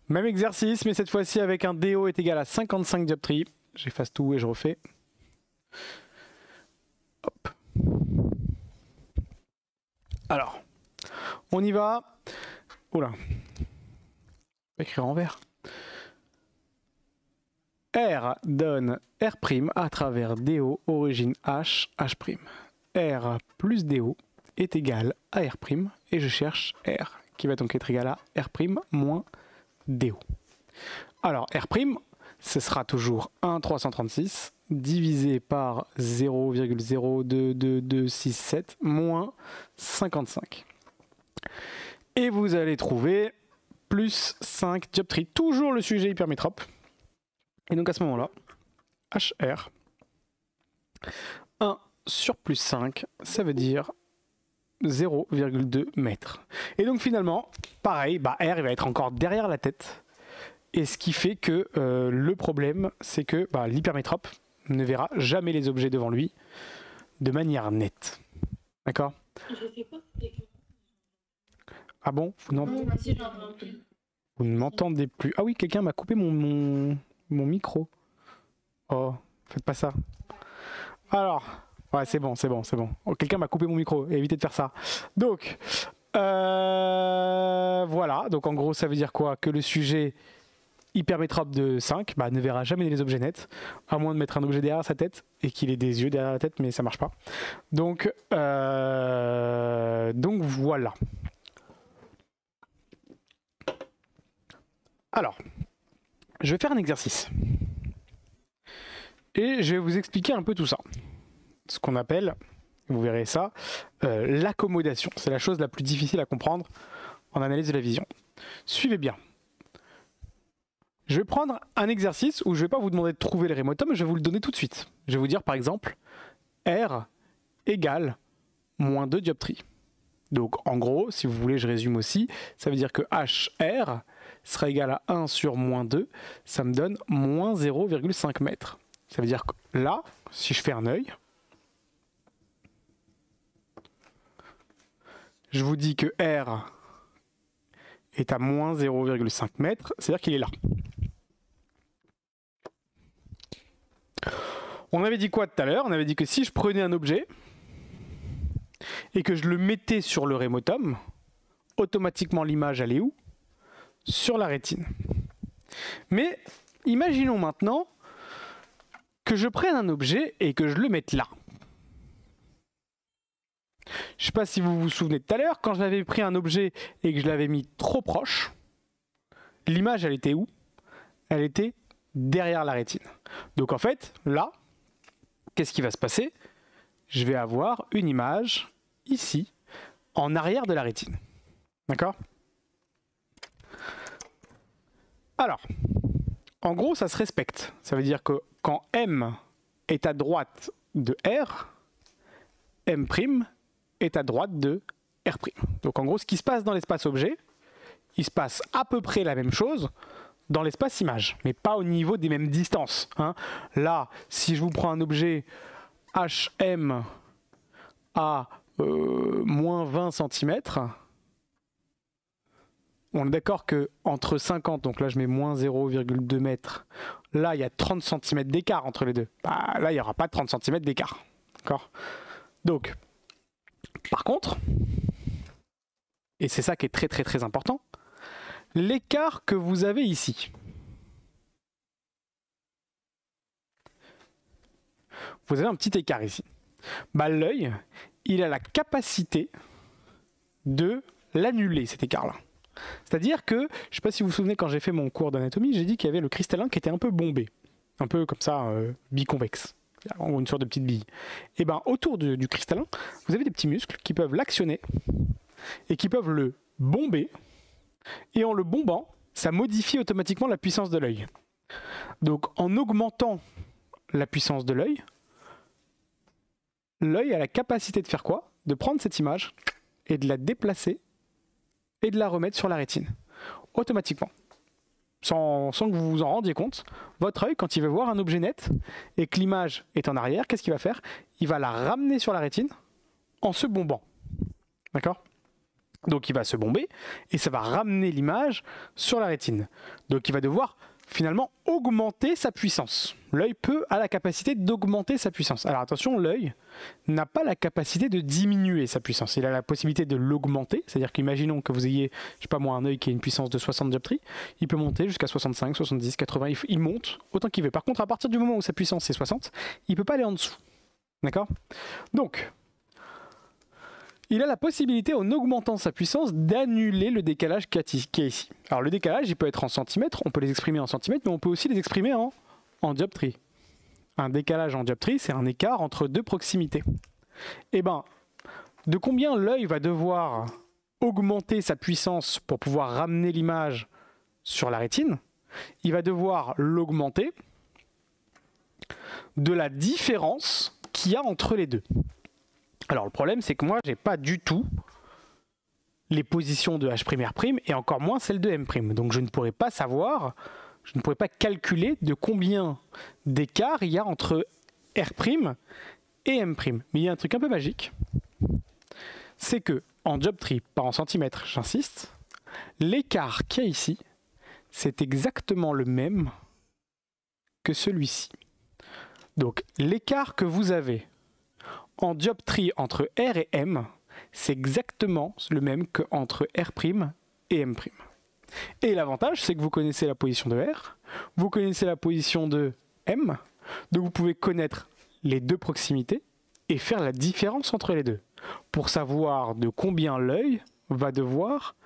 Même exercice, mais cette fois-ci avec un DO est égal à 55 dioptries. J'efface tout et je refais. Hop. Alors, on y va. Oula. Je vais écrire en vert. R donne R' à travers DO origine H, H'. R plus DO est égal à R' et je cherche R, qui va donc être égal à R' moins DO. Alors, R', ce sera toujours 1,336 divisé par 0,02267 moins 55. Et vous allez trouver plus 5 dioptries, toujours le sujet hypermétrope. Et donc à ce moment-là, HR, 1 sur plus 5, ça veut dire 0,2 mètres. Et donc finalement, pareil, bah R il va être encore derrière la tête. Et ce qui fait que le problème, c'est que bah, l'hypermétrope ne verra jamais les objets devant lui de manière nette. D'accord? Ah bon? Vous ne m'entendez plus. Ah oui, quelqu'un m'a coupé mon micro. Oh, faites pas ça. Alors, ouais, c'est bon. Oh, quelqu'un m'a coupé mon micro. Évitez de faire ça. Donc, voilà. Donc en gros, ça veut dire quoi? Que le sujet hypermétrope de 5 bah, ne verra jamais les objets nets, à moins de mettre un objet derrière sa tête et qu'il ait des yeux derrière la tête, mais ça marche pas. Donc voilà. Alors, je vais faire un exercice. Et je vais vous expliquer un peu tout ça. Ce qu'on appelle, vous verrez ça, l'accommodation. C'est la chose la plus difficile à comprendre en analyse de la vision. Suivez bien. Je vais prendre un exercice où je ne vais pas vous demander de trouver le rémotum, je vais vous le donner tout de suite. Je vais vous dire par exemple, R égale moins 2 dioptries. Donc en gros, si vous voulez, je résume aussi, ça veut dire que HR sera égal à 1 sur moins 2, ça me donne moins 0,5 mètres. Ça veut dire que là, si je fais un œil, je vous dis que R est à moins 0,5 mètres, c'est-à-dire qu'il est là. On avait dit quoi tout à l'heure? On avait dit que si je prenais un objet et que je le mettais sur le rémotum, automatiquement l'image allait où? Sur la rétine. Mais imaginons maintenant que je prenne un objet et que je le mette là. Je ne sais pas si vous vous souvenez de tout à l'heure, quand j'avais pris un objet et que je l'avais mis trop proche, l'image elle était où? Elle était derrière la rétine. Donc en fait, là, qu'est-ce qui va se passer? Je vais avoir une image ici, en arrière de la rétine. D'accord? Alors, en gros, ça se respecte. Ça veut dire que quand M est à droite de R, M' est à droite de R'. Donc en gros, ce qui se passe dans l'espace objet, il se passe à peu près la même chose dans l'espace image, mais pas au niveau des mêmes distances. Hein. Là, si je vous prends un objet HM à moins 20 cm, on est d'accord que entre 50, donc là je mets moins 0,2 mètres, là il y a 30 cm d'écart entre les deux. Bah, là il n'y aura pas 30 cm d'écart. D'accord ? Donc, par contre, et c'est ça qui est très très très important, l'écart que vous avez ici. Vous avez un petit écart ici. Bah, l'œil, il a la capacité de l'annuler, cet écart-là. C'est-à-dire que, je ne sais pas si vous vous souvenez, quand j'ai fait mon cours d'anatomie, j'ai dit qu'il y avait le cristallin qui était un peu bombé. Un peu comme ça, biconvexe. Une sorte de petite bille. Et bien, autour du cristallin, vous avez des petits muscles qui peuvent l'actionner et qui peuvent le bomber. Et en le bombant, ça modifie automatiquement la puissance de l'œil. Donc, en augmentant la puissance de l'œil, l'œil a la capacité de faire quoi? De prendre cette image et de la déplacer et de la remettre sur la rétine. Automatiquement. Sans que vous vous en rendiez compte, votre œil, quand il veut voir un objet net et que l'image est en arrière, qu'est-ce qu'il va faire? Il va la ramener sur la rétine en se bombant. D'accord? Donc il va se bomber et ça va ramener l'image sur la rétine. Donc il va devoir finalement augmenter sa puissance. L'œil a la capacité d'augmenter sa puissance. Alors attention, l'œil n'a pas la capacité de diminuer sa puissance. Il a la possibilité de l'augmenter, c'est-à-dire qu'imaginons que vous ayez, je sais pas moi, un œil qui a une puissance de 60 dioptries, il peut monter jusqu'à 65, 70, 80, il monte autant qu'il veut. Par contre, à partir du moment où sa puissance est 60, il ne peut pas aller en dessous. D'accord? Donc, il a la possibilité, en augmentant sa puissance, d'annuler le décalage qui est ici. Alors le décalage, il peut être en centimètres, on peut les exprimer en centimètres, mais on peut aussi les exprimer en dioptrie. Un décalage en dioptrie, c'est un écart entre deux proximités. Et bien, de combien l'œil va devoir augmenter sa puissance pour pouvoir ramener l'image sur la rétine? Il va devoir l'augmenter de la différence qu'il y a entre les deux. Alors le problème, c'est que moi, j'ai pas du tout les positions de H', et encore moins celles de M'. Donc je ne pourrais pas savoir, je ne pourrais pas calculer de combien d'écart il y a entre R' et M'. Mais il y a un truc un peu magique, c'est que en dioptrie, pas en centimètres, j'insiste, l'écart qu'il y a ici, c'est exactement le même que celui-ci. Donc l'écart que vous avez en dioptrie entre R et M, c'est exactement le même qu'entre R' et M'. Et l'avantage, c'est que vous connaissez la position de R, vous connaissez la position de M, donc vous pouvez connaître les deux proximités et faire la différence entre les deux, pour savoir de combien l'œil va devoir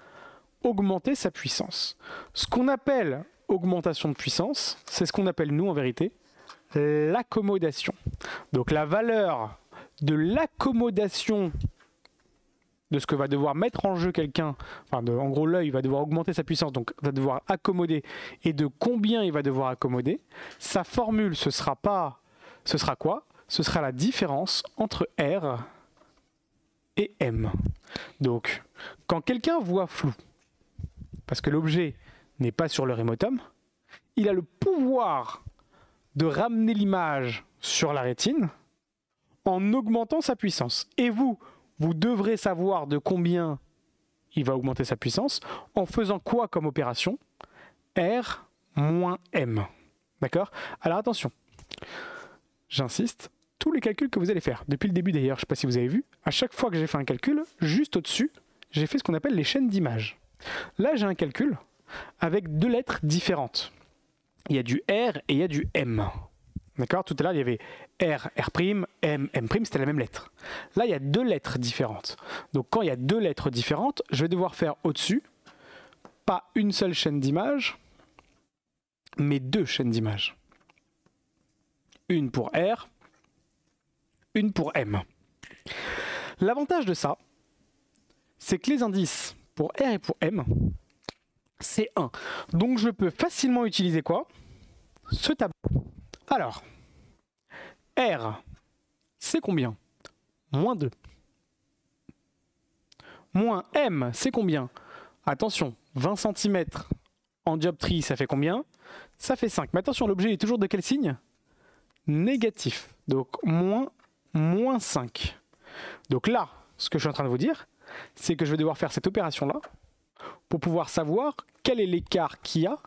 augmenter sa puissance. Ce qu'on appelle augmentation de puissance, c'est ce qu'on appelle, nous, en vérité, l'accommodation. Donc la valeur de l'accommodation de ce que va devoir mettre en jeu quelqu'un, en gros l'œil va devoir augmenter sa puissance, donc va devoir accommoder, et de combien il va devoir accommoder, sa formule ce sera quoi? Ce sera la différence entre R et M. Donc quand quelqu'un voit flou, parce que l'objet n'est pas sur le rémotum, il a le pouvoir de ramener l'image sur la rétine en augmentant sa puissance. Et vous devrez savoir de combien il va augmenter sa puissance en faisant quoi comme opération? R moins M. D'accord? Alors attention, j'insiste, tous les calculs que vous allez faire, depuis le début d'ailleurs, je ne sais pas si vous avez vu, à chaque fois que j'ai fait un calcul, juste au-dessus, j'ai fait ce qu'on appelle les chaînes d'images. Là, j'ai un calcul avec deux lettres différentes. Il y a du R et il y a du M. D'accord? Tout à l'heure, il y avait R, R', M, M', c'était la même lettre. Là, il y a deux lettres différentes. Donc, quand il y a deux lettres différentes, je vais devoir faire au-dessus, pas une seule chaîne d'images, mais deux chaînes d'images. Une pour R, une pour M. L'avantage de ça, c'est que les indices pour R et pour M, c'est 1. Donc je peux facilement utiliser quoi? Ce tableau. Alors, R, c'est combien? Moins 2. Moins M, c'est combien? Attention, 20 cm en dioptrie, ça fait combien? Ça fait 5. Mais attention, l'objet est toujours de quel signe? Négatif. Donc moins 5. Donc là, ce que je suis en train de vous dire, c'est que je vais devoir faire cette opération-là pour pouvoir savoir quel est l'écart qu'il y a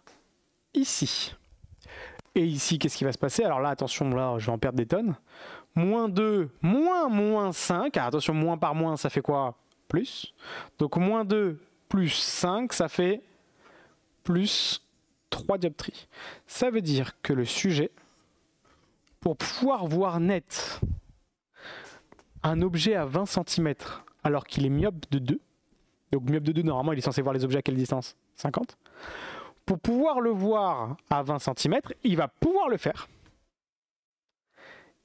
ici. Et ici, qu'est-ce qui va se passer? Alors là, attention, là, je vais en perdre des tonnes. Moins 2, moins 5. Alors attention, moins par moins, ça fait quoi? Plus. Donc moins 2 plus 5, ça fait plus 3 dioptries. Ça veut dire que le sujet, pour pouvoir voir net un objet à 20 cm alors qu'il est myope de 2, donc myope de 2, normalement, il est censé voir les objets à quelle distance? 50. Pour pouvoir le voir à 20 cm, il va pouvoir le faire.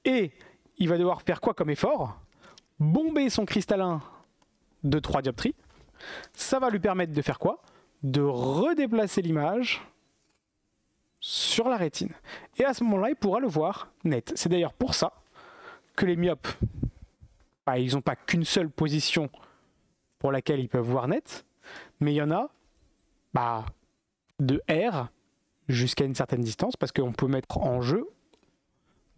Et il va devoir faire quoi comme effort? Bomber son cristallin de 3 dioptries. Ça va lui permettre de faire quoi? De redéplacer l'image sur la rétine. Et à ce moment-là, il pourra le voir net. C'est d'ailleurs pour ça que les myopes, ils n'ont pas qu'une seule position pour laquelle ils peuvent voir net, mais il y en a de R jusqu'à une certaine distance, parce qu'on peut mettre en jeu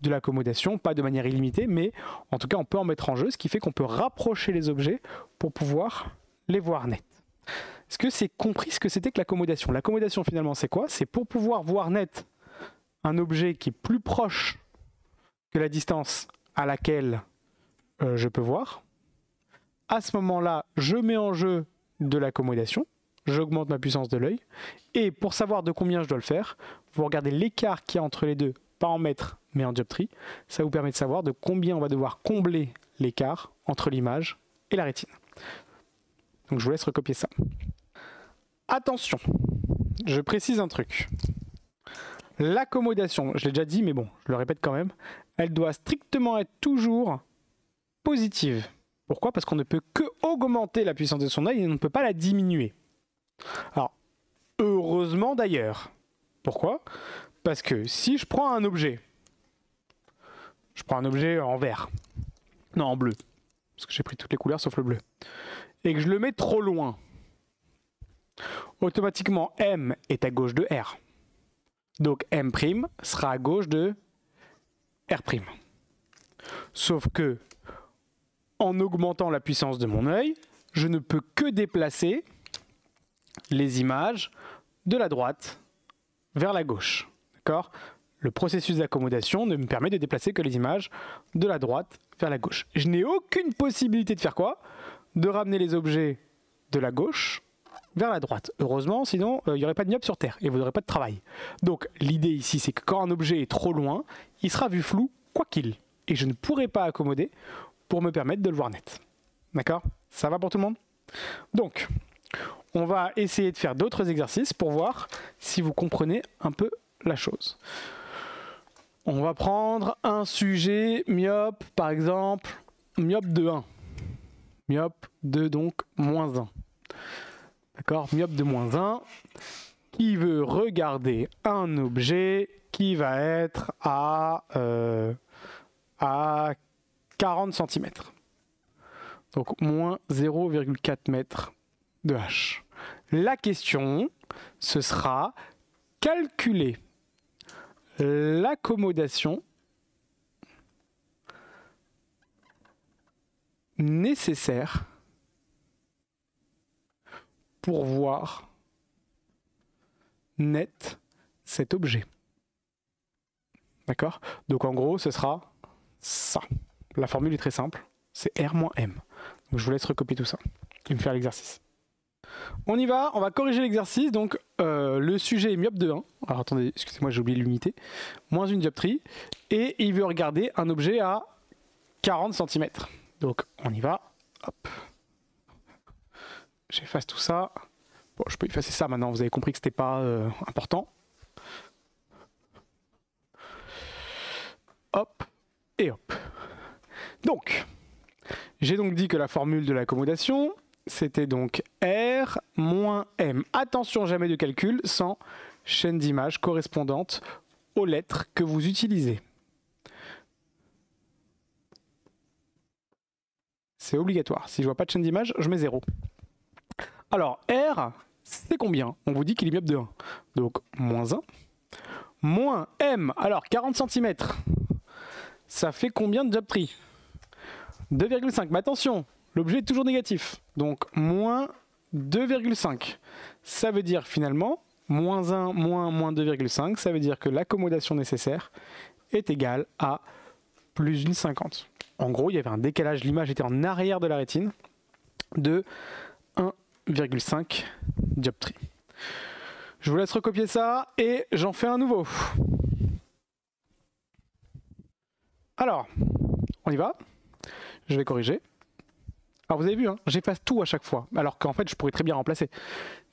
de l'accommodation, pas de manière illimitée, mais en tout cas on peut en mettre en jeu, ce qui fait qu'on peut rapprocher les objets pour pouvoir les voir net. Est-ce que c'est compris ce que c'était que l'accommodation? L'accommodation finalement c'est quoi? C'est pour pouvoir voir net un objet qui est plus proche que la distance à laquelle je peux voir. À ce moment-là, je mets en jeu de l'accommodation, j'augmente ma puissance de l'œil, et pour savoir de combien je dois le faire, vous regardez l'écart qu'il y a entre les deux, pas en mètres, mais en dioptrie. Ça vous permet de savoir de combien on va devoir combler l'écart entre l'image et la rétine. Donc je vous laisse recopier ça. Attention, je précise un truc. L'accommodation, je l'ai déjà dit, mais bon, je le répète quand même, elle doit strictement être toujours positive. Pourquoi? Parce qu'on ne peut que augmenter la puissance de son œil et on ne peut pas la diminuer. Alors, heureusement d'ailleurs. Pourquoi? Parce que si je prends un objet, en vert, non en bleu, parce que j'ai pris toutes les couleurs sauf le bleu, et que je le mets trop loin, automatiquement M est à gauche de R. Donc M' sera à gauche de R'. Sauf que, en augmentant la puissance de mon œil, je ne peux que déplacer les images de la droite vers la gauche. D'accord? Le processus d'accommodation ne me permet de déplacer que les images de la droite vers la gauche. Je n'ai aucune possibilité de faire quoi? De ramener les objets de la gauche vers la droite. Heureusement, sinon il n'y aurait pas de myope sur Terre et vous n'aurez pas de travail. Donc l'idée ici, c'est que quand un objet est trop loin, il sera vu flou quoi qu'il. Et je ne pourrai pas accommoder pour me permettre de le voir net. D'accord? Ça va pour tout le monde? Donc, on va essayer de faire d'autres exercices pour voir si vous comprenez un peu la chose. On va prendre un sujet myope, par exemple, myope de 1. Myope de donc moins 1. D'accord? Myope de moins 1 qui veut regarder un objet qui va être à 40 cm. Donc moins 0,4 mètres de H. La question, ce sera calculer l'accommodation nécessaire pour voir net cet objet. D'accord? Donc en gros, ce sera ça. La formule est très simple, c'est R moins M. Donc je vous laisse recopier tout ça et me faire l'exercice. On y va, on va corriger l'exercice. Donc le sujet est myope de 1. Alors attendez, excusez-moi, j'ai oublié l'unité. Moins une dioptrie. Et il veut regarder un objet à 40 cm. Donc on y va. Hop. J'efface tout ça. Bon, je peux effacer ça maintenant, vous avez compris que c'était pas important. Hop et hop. Donc, j'ai donc dit que la formule de l'accommodation, c'était donc R moins M. Attention, jamais de calcul sans chaîne d'images correspondante aux lettres que vous utilisez. C'est obligatoire. Si je vois pas de chaîne d'image, je mets 0. Alors, R, c'est combien? On vous dit qu'il est myope de 1. Donc, moins 1. Moins M, alors 40 cm. Ça fait combien de dioptries? 2,5. Mais attention, l'objet est toujours négatif. Donc, moins 2,5. Ça veut dire finalement, moins 1 moins 2,5. Ça veut dire que l'accommodation nécessaire est égale à plus une 50. En gros, il y avait un décalage, l'image était en arrière de la rétine de 1,5 dioptrie. Je vous laisse recopier ça et j'en fais un nouveau. Alors, on y va. Je vais corriger. Alors vous avez vu, hein, j'efface tout à chaque fois, alors qu'en fait je pourrais très bien remplacer.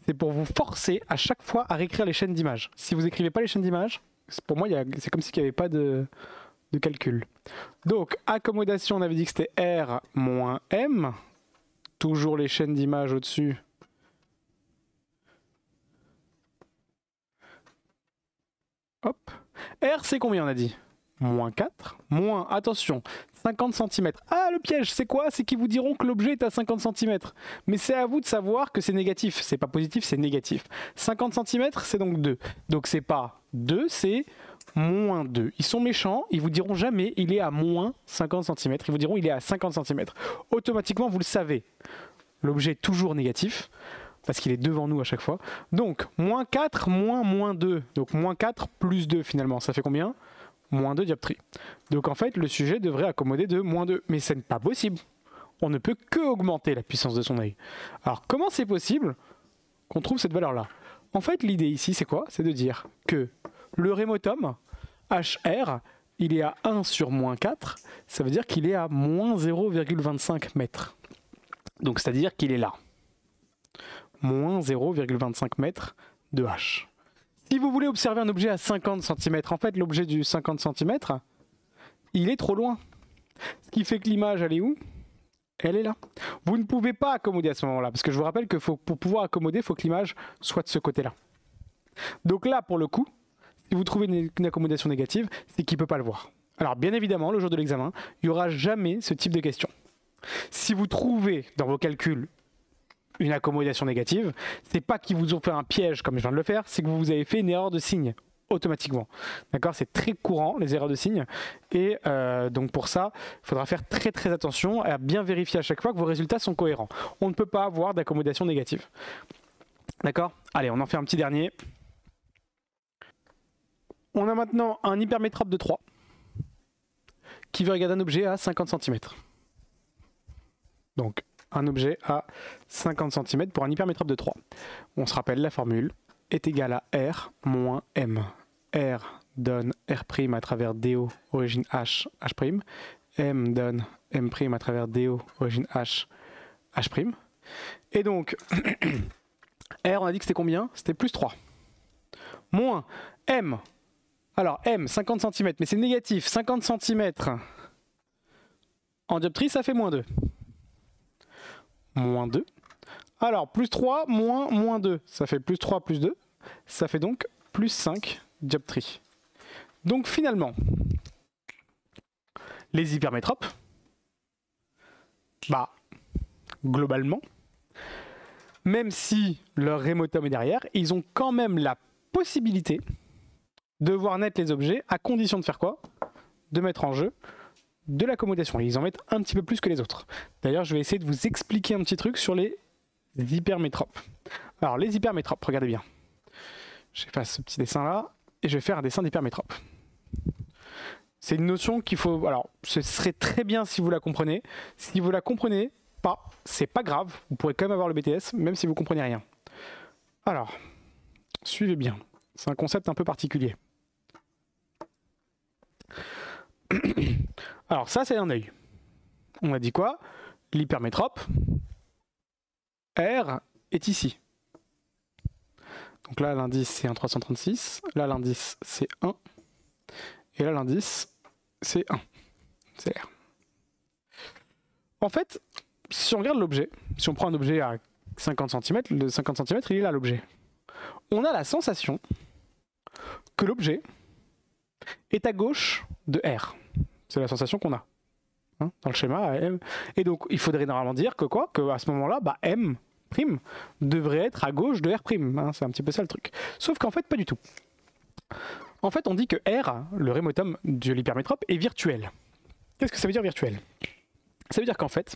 C'est pour vous forcer à chaque fois à réécrire les chaînes d'images. Si vous n'écrivez pas les chaînes d'images, pour moi c'est comme s'il n'y avait pas de calcul. Donc, accommodation, on avait dit que c'était R moins M. Toujours les chaînes d'images au-dessus. Hop. R, c'est combien on a dit? Moins 4. Moins, attention, 50 cm. Ah, le piège, c'est quoi? C'est qu'ils vous diront que l'objet est à 50 cm. Mais c'est à vous de savoir que c'est négatif. C'est pas positif, c'est négatif. 50 cm, c'est donc 2. Donc c'est pas 2, c'est moins 2. Ils sont méchants, ils vous diront jamais il est à moins 50 cm. Ils vous diront il est à 50 cm. Automatiquement, vous le savez. L'objet est toujours négatif, parce qu'il est devant nous à chaque fois. Donc, moins 4, moins 2. Donc, moins 4 plus 2 finalement. Ça fait combien? Moins 2 dioptries. Donc, en fait, le sujet devrait accommoder de moins 2. Mais ce n'est pas possible. On ne peut que augmenter la puissance de son œil. Alors, comment c'est possible qu'on trouve cette valeur-là? En fait, l'idée ici, c'est quoi? C'est de dire que le rémotum, HR, il est à 1 sur moins 4. Ça veut dire qu'il est à moins 0,25 mètres. Donc, c'est-à-dire qu'il est là. Moins 0,25 mètres de H. Si vous voulez observer un objet à 50 cm, en fait, l'objet du 50 cm, il est trop loin. Ce qui fait que l'image, elle est où? Elle est là. Vous ne pouvez pas accommoder à ce moment-là, parce que je vous rappelle que pour pouvoir accommoder, il faut que l'image soit de ce côté-là. Donc là, pour le coup, si vous trouvez une accommodation négative, c'est qu'il ne peut pas le voir. Alors, bien évidemment, le jour de l'examen, il n'y aura jamais ce type de question. Si vous trouvez dans vos calculs une accommodation négative, c'est pas qu'ils vous ont fait un piège comme je viens de le faire, c'est que vous avez fait une erreur de signe automatiquement. D'accord? C'est très courant les erreurs de signe et donc pour ça, il faudra faire très très attention à bien vérifier à chaque fois que vos résultats sont cohérents. On ne peut pas avoir d'accommodation négative. D'accord? Allez, on en fait un petit dernier. On a maintenant un hypermétrope de 3 qui veut regarder un objet à 50 cm. Donc, un objet à 50 cm pour un hypermétrope de 3. On se rappelle, la formule est égale à R moins M. R donne R' à travers DO, origine H, H'. M donne M' à travers DO, origine H, H'. Et donc, R, on a dit que c'était combien? C'était plus 3. Moins M. Alors, M, 50 cm, mais c'est négatif. 50 cm en dioptrie, ça fait moins 2. Moins 2. Alors, plus 3, moins 2. Ça fait plus 3, plus 2. Ça fait donc plus 5 dioptries. Donc, finalement, les hypermétropes, bah, globalement, même si leur rémotum est derrière, ils ont quand même la possibilité de voir net les objets, à condition de faire quoi? De mettre en jeu de l'accommodation. Ils en mettent un petit peu plus que les autres. D'ailleurs, je vais essayer de vous expliquer un petit truc sur les hypermétropes. Alors les hypermétropes, regardez bien. J'efface ce petit dessin là et je vais faire un dessin d'hypermétrope. C'est une notion qu'il faut... Alors, ce serait très bien si vous la comprenez. Si vous la comprenez pas, c'est pas grave. Vous pourrez quand même avoir le BTS, même si vous comprenez rien. Alors, suivez bien. C'est un concept un peu particulier. Alors ça, c'est un œil. On a dit quoi? L'hypermétrope R est ici. Donc là, l'indice, c'est un 336. Là, l'indice, c'est 1. Et là, l'indice, c'est 1. C'est R. En fait, si on regarde l'objet, si on prend un objet à 50 cm, le 50 cm, il est là, l'objet. On a la sensation que l'objet est à gauche de R. C'est la sensation qu'on a hein, dans le schéma. Et donc, il faudrait normalement dire que quoi? Qu'à ce moment-là, bah, M' devrait être à gauche de R'. Hein, c'est un petit peu ça le truc. Sauf qu'en fait, pas du tout. En fait, on dit que R, le rémotum de l'hypermétrope, est virtuel. Qu'est-ce que ça veut dire virtuel? Ça veut dire qu'en fait,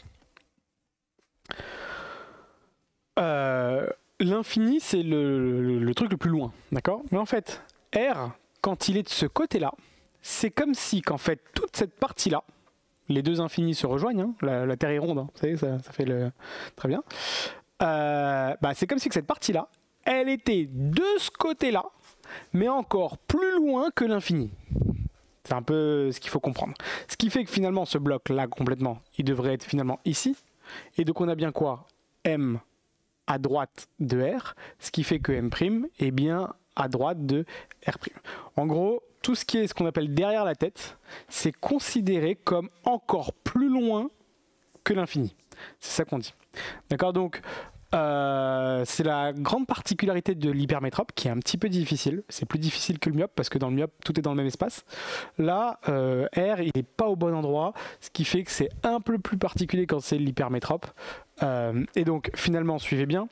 l'infini, c'est le truc le plus loin. D'accord? Mais en fait, R, quand il est de ce côté-là, c'est comme si qu'en fait, toute cette partie-là, les deux infinis se rejoignent, hein, la Terre est ronde, hein, vous savez, ça fait le... Très bien. Bah, c'est comme si que cette partie-là, elle était de ce côté-là, mais encore plus loin que l'infini. C'est un peu ce qu'il faut comprendre. Ce qui fait que finalement, ce bloc-là, complètement, il devrait être finalement ici. Et donc, on a bien quoi? M à droite de R, ce qui fait que M' est bien à droite de R'. En gros, tout ce qui est ce qu'on appelle derrière la tête, c'est considéré comme encore plus loin que l'infini. C'est ça qu'on dit. D'accord? Donc, c'est la grande particularité de l'hypermétrope qui est un petit peu difficile. C'est plus difficile que le myope parce que dans le myope, tout est dans le même espace. Là, R, il n'est pas au bon endroit, ce qui fait que c'est un peu plus particulier quand c'est l'hypermétrope. Et donc, finalement, suivez bien.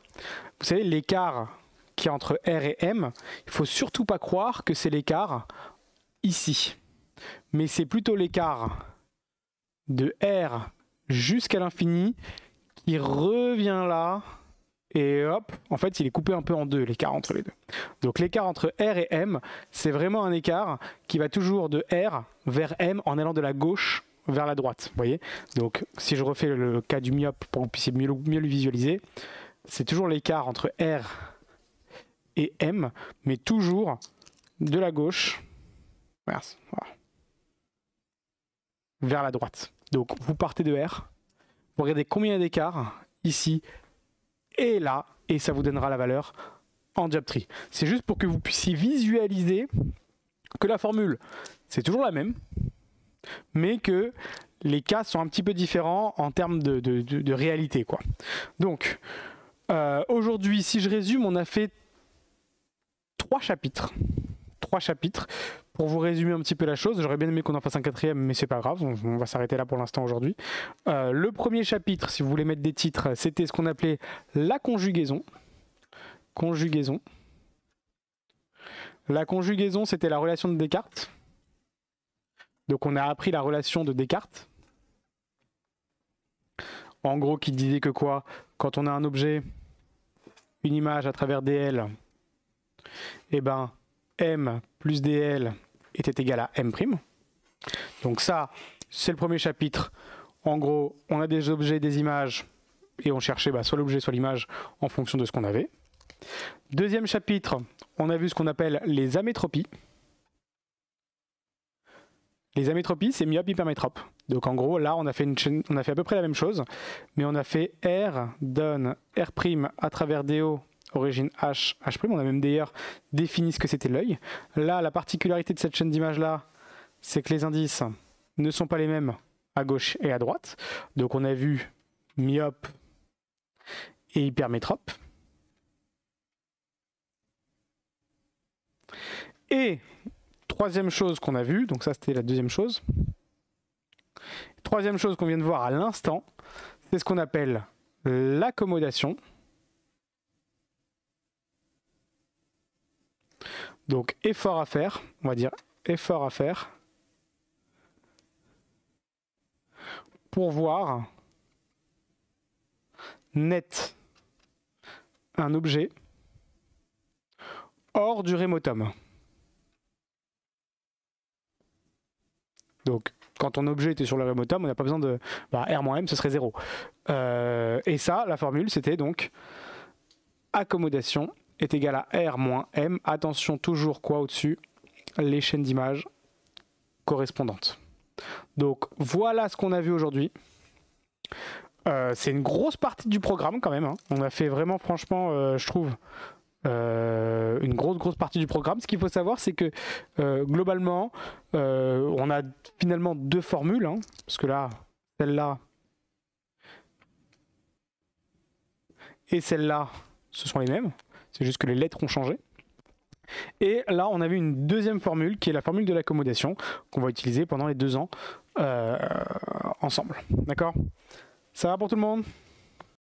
Vous savez, l'écart qui est entre R et M, il ne faut surtout pas croire que c'est l'écart ici. Mais c'est plutôt l'écart de R jusqu'à l'infini qui revient là. Et hop, en fait, il est coupé un peu en deux, l'écart entre les deux. Donc l'écart entre R et M, c'est vraiment un écart qui va toujours de R vers M en allant de la gauche vers la droite. Vous voyez? Donc si je refais le cas du myope pour que vous puissiez mieux le visualiser, c'est toujours l'écart entre R et M, mais toujours de la gauche voilà, vers la droite. Donc vous partez de R, vous regardez combien il y a d'écart ici et là, et ça vous donnera la valeur en dioptrie. C'est juste pour que vous puissiez visualiser que la formule, c'est toujours la même, mais que les cas sont un petit peu différents en termes de réalité, quoi. Donc, aujourd'hui, si je résume, on a fait 3 chapitres. 3 chapitres. Pour vous résumer un petit peu la chose, j'aurais bien aimé qu'on en fasse un 4e, mais c'est pas grave, on va s'arrêter là pour l'instant aujourd'hui. Le premier chapitre, si vous voulez mettre des titres, c'était ce qu'on appelait la conjugaison. Conjugaison. La conjugaison, c'était la relation de Descartes. Donc on a appris la relation de Descartes. En gros, qui disait que quoi? Quand on a un objet, une image à travers dl, et ben m plus dl était égal à m'. Donc ça, c'est le premier chapitre. En gros, on a des objets, des images, et on cherchait soit l'objet, soit l'image en fonction de ce qu'on avait. Deuxième chapitre, on a vu ce qu'on appelle les amétropies. Les amétropies, c'est myope hypermétrope. Donc en gros, là, on a fait à peu près la même chose, mais on a fait R donne R' à travers DO origine H'. On a même d'ailleurs défini ce que c'était l'œil. Là, la particularité de cette chaîne d'images-là, c'est que les indices ne sont pas les mêmes à gauche et à droite. Donc on a vu myope et hypermétrope. Et troisième chose qu'on a vue, donc ça c'était la deuxième chose. Troisième chose qu'on vient de voir à l'instant, c'est ce qu'on appelle l'accommodation. Donc effort à faire, on va dire effort à faire pour voir net un objet hors du remotum. Donc, quand ton objet était sur le remotum, on n'a pas besoin de... R-m, ce serait 0. Et ça, la formule, c'était donc accommodation est égal à R-M. Attention, toujours quoi au-dessus? Les chaînes d'images correspondantes. Donc, voilà ce qu'on a vu aujourd'hui. C'est une grosse partie du programme quand même. Hein. On a fait vraiment, franchement, je trouve... une grosse partie du programme. Ce qu'il faut savoir, c'est que globalement, on a finalement deux formules, hein, parce que là, celle-là et celle-là, ce sont les mêmes. C'est juste que les lettres ont changé. Et là, on avait une deuxième formule, qui est la formule de l'accommodation, qu'on va utiliser pendant les 2 ans ensemble. D'accord? Ça va pour tout le monde?